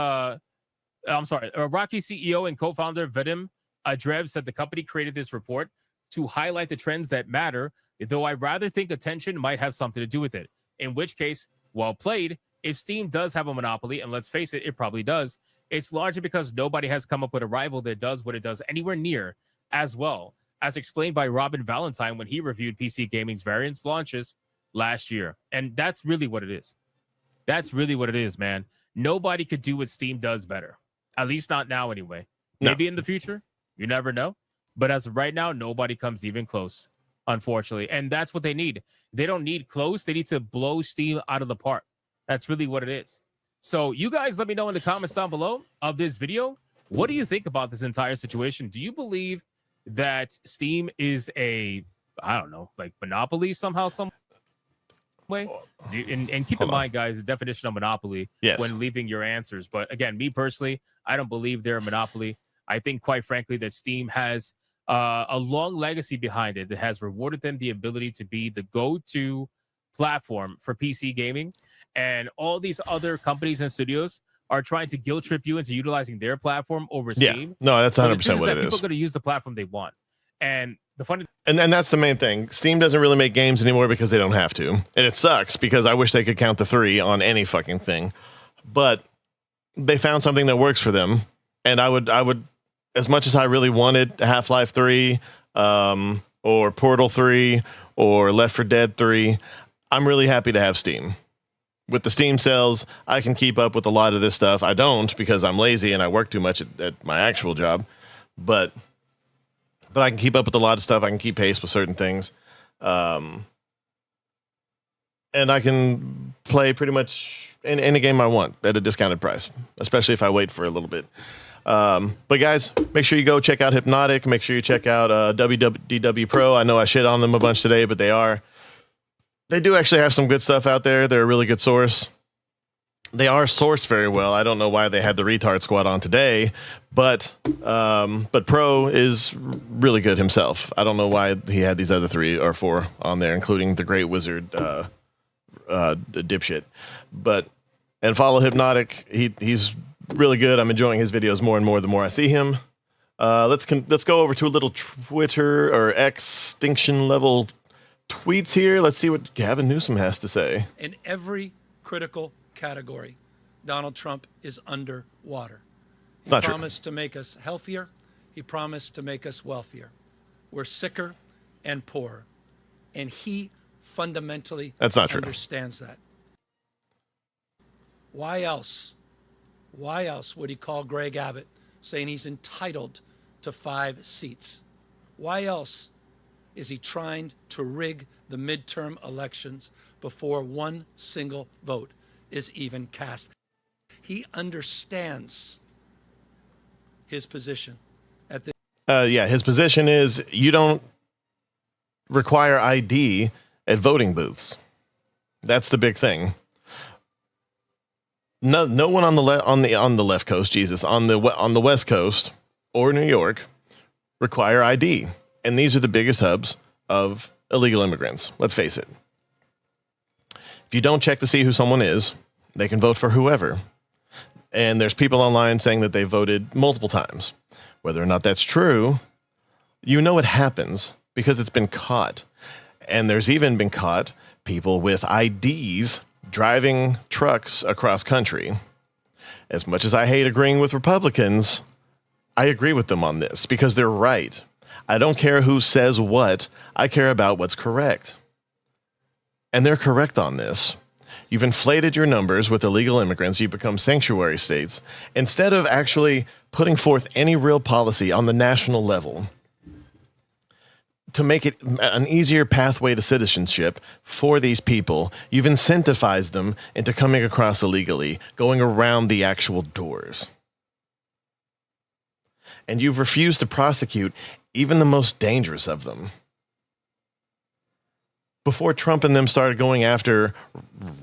Rocky CEO and co-founder Vadim Adrev said the company created this report to highlight the trends that matter, though I rather think attention might have something to do with it. In which case, well played. If Steam does have a monopoly, and let's face it, it probably does, it's largely because nobody has come up with a rival that does what it does anywhere near as well, as explained by Robin Valentine when he reviewed PC Gaming's various launches last year. And that's really what it is. That's really what it is, man. Nobody could do what Steam does better. At least not now, anyway. Maybe in the future. You never know. But as of right now, nobody comes even close, unfortunately. And that's what they need. They don't need close. They need to blow Steam out of the park. That's really what it is. So you guys let me know in the comments down below of this video. What do you think about this entire situation? Do you believe that Steam is a, monopoly somehow, some way? And keep in mind, guys, the definition of monopoly when leaving your answers. But again, me personally, I don't believe they're a monopoly. I think, quite frankly, that Steam has a long legacy behind it that has rewarded them the ability to be the go-to platform for PC gaming. And all these other companies and studios are trying to guilt trip you into utilizing their platform over Steam. No, that's 100% what it is. People are going to use the platform they want. And the funny and that's the main thing. Steam doesn't really make games anymore because they don't have to. And it sucks because I wish they could count the 3 on any fucking thing. But they found something that works for them. And I would as much as I really wanted Half-Life 3 or or Portal 3 or Left 4 Dead 3, I'm really happy to have Steam. With the Steam sales, I can keep up with a lot of this stuff. I don't because I'm lazy and I work too much at my actual job, but I can keep up with a lot of stuff. I can keep pace with certain things. And I can play pretty much any game I want at a discounted price, especially if I wait for a little bit. But guys, make sure you go check out Hypnotic. Make sure you check out WWDW Pro. I know I shit on them a bunch today, but they do actually have some good stuff out there. They're a really good source. They are sourced very well. I don't know why they had the retard squad on today, but Pro is really good himself. I don't know why he had these other 3 or 4 on there, including the Great Wizard dipshit. And follow Hypnotic. He's really good. I'm enjoying his videos more and more the more I see him. Let's go over to a little Twitter or X-tinction level tweets here. Let's see what Gavin Newsom has to say. In every critical category, Donald Trump is underwater. He promised to make us healthier. He promised to make us wealthier. We're sicker and poorer. And he fundamentally understands that. Why else would he call Greg Abbott saying he's entitled to 5 seats? Why else is he trying to rig the midterm elections before one single vote is even cast? He understands his position at the his position is you don't require ID at voting booths. That's the big thing. No one on the left coast, Jesus, on the West Coast or New York require ID. And these are the biggest hubs of illegal immigrants. Let's face it. If you don't check to see who someone is, they can vote for whoever. And there's people online saying that they voted multiple times. Whether or not that's true, you know it happens because it's been caught. And there's even been caught people with IDs driving trucks across country. As much as I hate agreeing with Republicans, I agree with them on this because they're right. I don't care who says what. I care about what's correct. And they're correct on this. You've inflated your numbers with illegal immigrants. You've become sanctuary states. Instead of actually putting forth any real policy on the national level to make it an easier pathway to citizenship for these people, you've incentivized them into coming across illegally, going around the actual doors. And you've refused to prosecute even the most dangerous of them. Before Trump and them started going after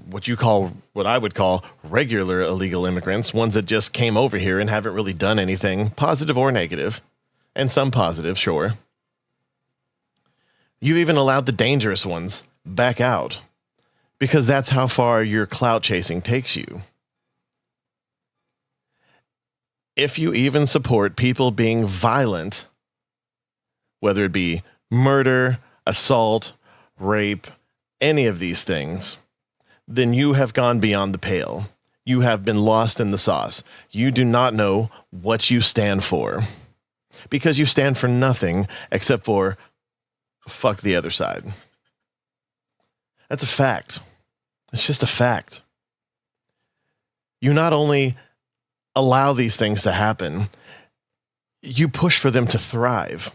what I would call regular illegal immigrants, ones that just came over here and haven't really done anything, positive or negative, and some positive, sure. You've even allowed the dangerous ones back out because that's how far your clout chasing takes you. If you even support people being violent, whether it be murder, assault, rape, any of these things, then you have gone beyond the pale. You have been lost in the sauce. You do not know what you stand for because you stand for nothing except for fuck the other side. That's a fact. It's just a fact. You not only allow these things to happen, you push for them to thrive.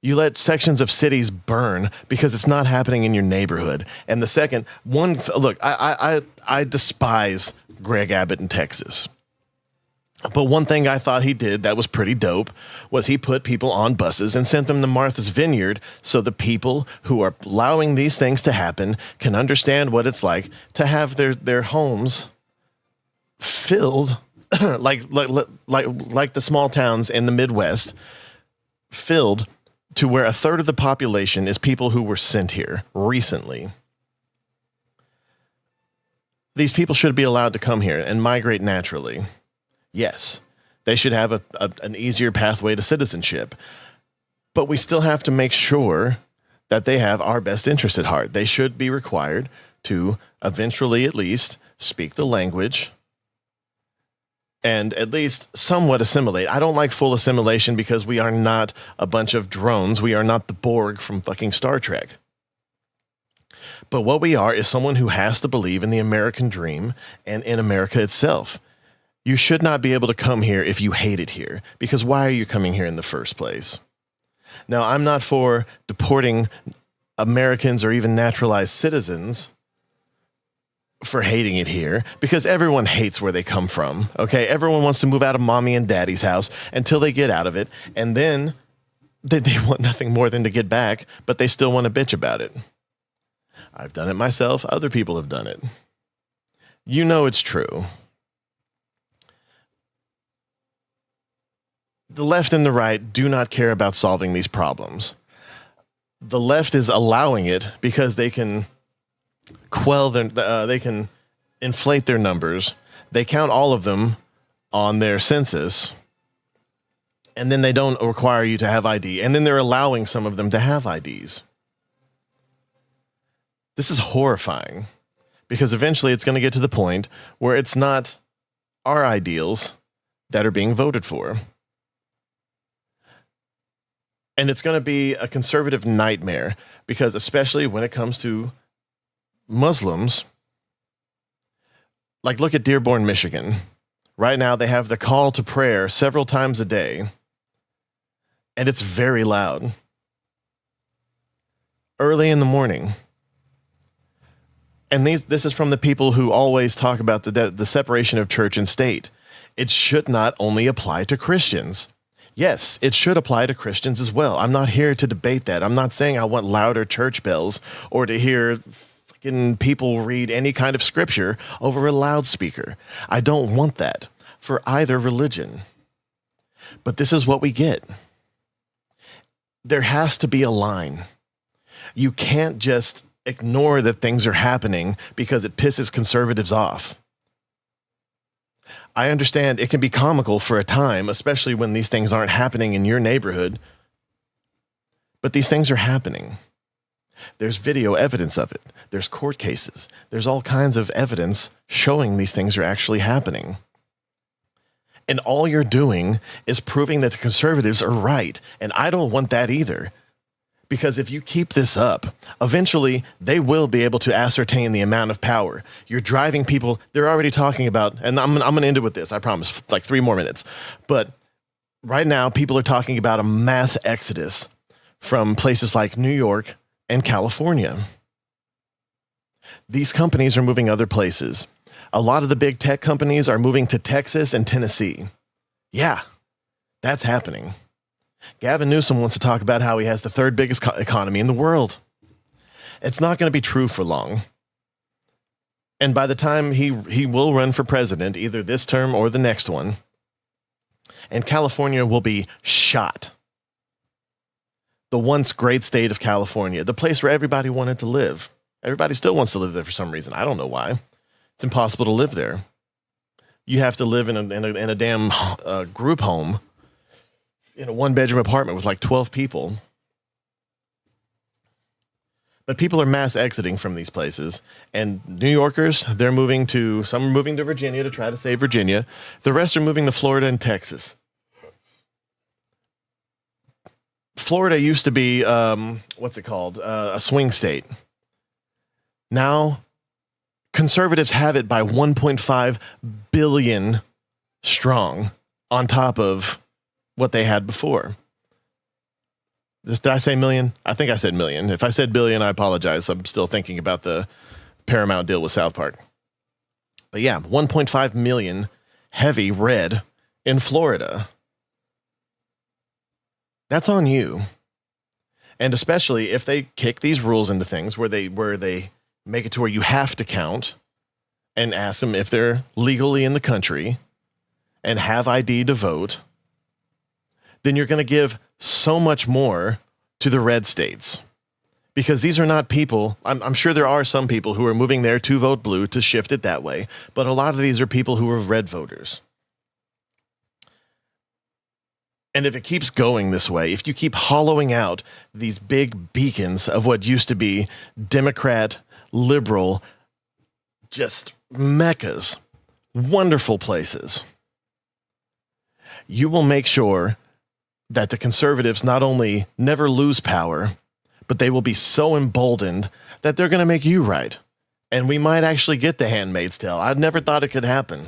You let sections of cities burn because it's not happening in your neighborhood. And the second one, look, I despise Greg Abbott in Texas. But one thing I thought he did that was pretty dope was he put people on buses and sent them to Martha's Vineyard so the people who are allowing these things to happen can understand what it's like to have their homes filled like the small towns in the Midwest, filled to where a third of the population is people who were sent here recently. These people should be allowed to come here and migrate naturally. Yes, they should have an easier pathway to citizenship, but we still have to make sure that they have our best interest at heart. They should be required to eventually at least speak the language and at least somewhat assimilate. I don't like full assimilation because we are not a bunch of drones. We are not the Borg from fucking Star Trek. But what we are is someone who has to believe in the American dream and in America itself. You should not be able to come here if you hate it here, because why are you coming here in the first place? Now, I'm not for deporting Americans or even naturalized citizens for hating it here, because everyone hates where they come from, okay? Everyone wants to move out of mommy and daddy's house until they get out of it, and then they want nothing more than to get back, but they still want to bitch about it. I've done it myself. Other people have done it. You know it's true. The left and the right do not care about solving these problems. The left is allowing it because they can they can inflate their numbers. They count all of them on their census, and then they don't require you to have ID, and then they're allowing some of them to have IDs. This is horrifying, because eventually it's going to get to the point where it's not our ideals that are being voted for. And it's going to be a conservative nightmare, because especially when it comes to Muslims, like look at Dearborn, Michigan. Right now they have the call to prayer several times a day, and it's very loud. Early in the morning. And this is from the people who always talk about the separation of church and state. It should not only apply to Christians. Yes, it should apply to Christians as well. I'm not here to debate that. I'm not saying I want louder church bells or to hear fucking people read any kind of scripture over a loudspeaker. I don't want that for either religion. But this is what we get. There has to be a line. You can't just ignore that things are happening because it pisses conservatives off. I understand it can be comical for a time, especially when these things aren't happening in your neighborhood. But these things are happening. There's video evidence of it. There's court cases. There's all kinds of evidence showing these things are actually happening. And all you're doing is proving that the conservatives are right. And I don't want that either. Because if you keep this up, eventually they will be able to ascertain the amount of power. You're driving people, they're already talking about, and I'm going to end it with this, I promise, like 3 more minutes. But right now, people are talking about a mass exodus from places like New York and California. These companies are moving other places. A lot of the big tech companies are moving to Texas and Tennessee. Yeah, that's happening. Gavin Newsom wants to talk about how he has the 3rd biggest economy in the world. It's not going to be true for long. And by the time he will run for president, either this term or the next one, and California will be shot. The once great state of California, the place where everybody wanted to live. Everybody still wants to live there for some reason. I don't know why. It's impossible to live there. You have to live in a damn group home, in a 1-bedroom apartment with like 12 people. But people are mass exiting from these places. And New Yorkers, some are moving to Virginia to try to save Virginia. The rest are moving to Florida and Texas. Florida used to be, a swing state. Now, conservatives have it by 1.5 billion strong on top of what they had before. Did I say million? I think I said million. If I said billion, I apologize. I'm still thinking about the Paramount deal with South Park. But yeah, 1.5 million heavy red in Florida. That's on you. And especially if they kick these rules into things where they make it to where you have to count and ask them if they're legally in the country and have ID to vote, then you're going to give so much more to the red states. Because these are not people, I'm sure there are some people who are moving there to vote blue to shift it that way, but a lot of these are people who are red voters. And if it keeps going this way, if you keep hollowing out these big beacons of what used to be Democrat, liberal, just meccas, wonderful places, you will make sure that the conservatives not only never lose power, but they will be so emboldened that they're going to make you right. And we might actually get the Handmaid's Tale. I never thought it could happen.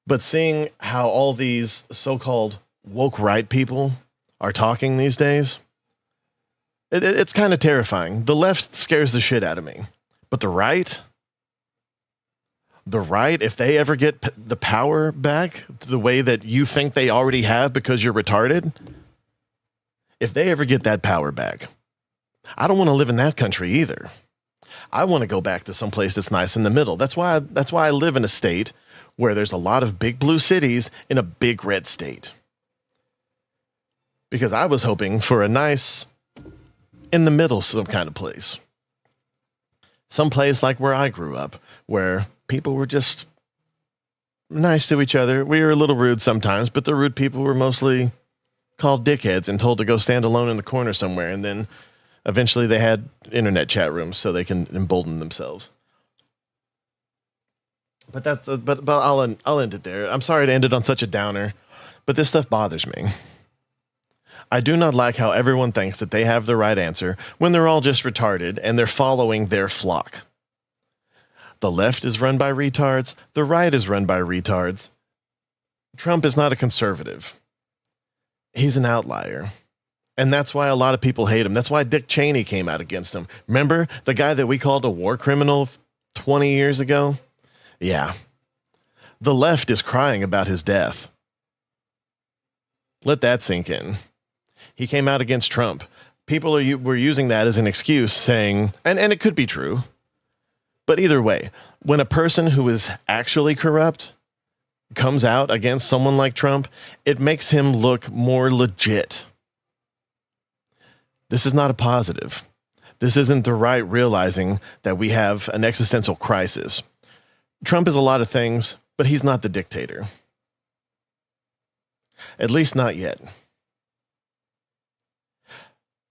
But seeing how all these so-called woke right people are talking these days, it's kind of terrifying. The left scares the shit out of me. But the right, if they ever get the power back the way that you think they already have because you're retarded, if they ever get that power back, I don't want to live in that country either. I want to go back to some place that's nice in the middle. That's why I live in a state where there's a lot of big blue cities in a big red state. Because I was hoping for a nice in the middle some kind of place. Some place like where I grew up, where people were just nice to each other. We were a little rude sometimes, but the rude people were mostly called dickheads and told to go stand alone in the corner somewhere. And then eventually they had internet chat rooms so they can embolden themselves. But I'll end it there. I'm sorry to end it on such a downer, but this stuff bothers me. I do not like how everyone thinks that they have the right answer when they're all just retarded and they're following their flock. The left is run by retards. The right is run by retards. Trump is not a conservative. He's an outlier. And that's why a lot of people hate him. That's why Dick Cheney came out against him. Remember the guy that we called a war criminal 20 years ago? Yeah. The left is crying about his death. Let that sink in. He came out against Trump. People were using that as an excuse, saying, and it could be true, but either way, when a person who is actually corrupt comes out against someone like Trump, it makes him look more legit. This is not a positive. This isn't the right realizing that we have an existential crisis. Trump is a lot of things, but he's not the dictator. At least not yet.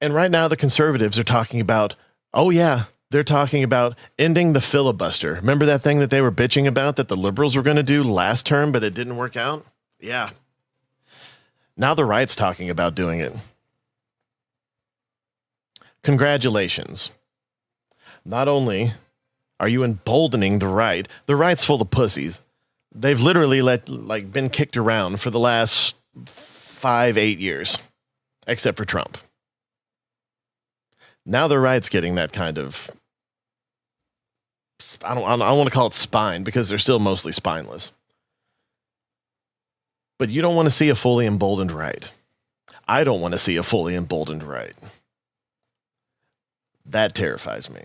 And right now, the conservatives are talking about, they're talking about ending the filibuster. Remember that thing that they were bitching about that the liberals were going to do last term, but it didn't work out? Yeah. Now the right's talking about doing it. Congratulations. Not only are you emboldening the right's full of pussies. They've literally been kicked around for the last 5-8 years, except for Trump. Now the right's getting that kind of, I don't want to call it spine because they're still mostly spineless. But you don't want to see a fully emboldened right. I don't want to see a fully emboldened right. That terrifies me.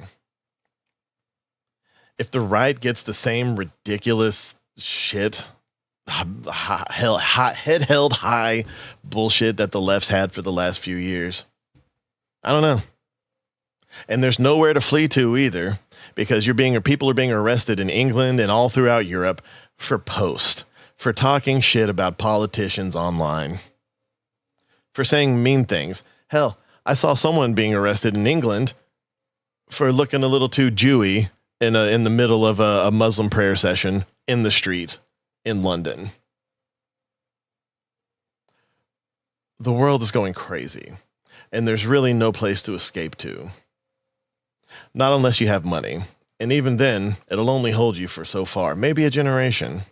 If the right gets the same ridiculous shit, head held high bullshit that the left's had for the last few years, I don't know. And there's nowhere to flee to either, because people are being arrested in England and all throughout Europe for talking shit about politicians online, for saying mean things. Hell, I saw someone being arrested in England for looking a little too Jewy in the middle of a Muslim prayer session in the street in London. The world is going crazy, and there's really no place to escape to. Not unless you have money. And even then, it'll only hold you for so far, maybe a generation.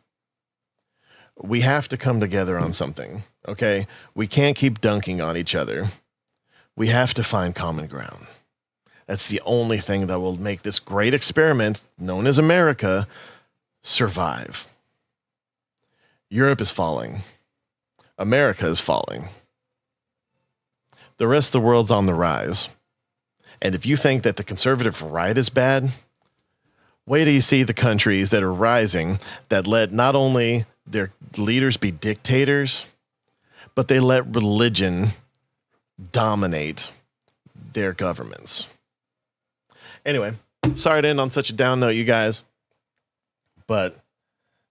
We have to come together on something, okay? We can't keep dunking on each other. We have to find common ground. That's the only thing that will make this great experiment, known as America, survive. Europe is falling. America is falling. The rest of the world's on the rise. And if you think that the conservative right is bad, wait till you see the countries that are rising that let not only their leaders be dictators, but they let religion dominate their governments. Anyway, sorry to end on such a down note, you guys. But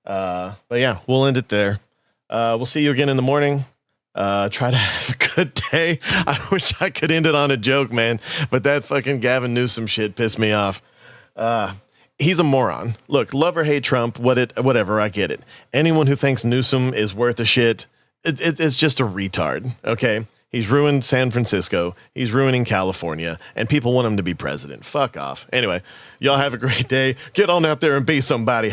yeah, we'll end it there. We'll see you again in the morning. Try to have a good day. I wish I could end it on a joke, man, but that fucking Gavin Newsom shit pissed me off. He's a moron. Look, love or hate Trump, whatever, I get it. Anyone who thinks Newsom is worth a shit It's just a retard. Okay. He's ruined San Francisco. He's ruining California, and people want him to be president. Fuck off. Anyway, y'all have a great day. Get on out there and be somebody.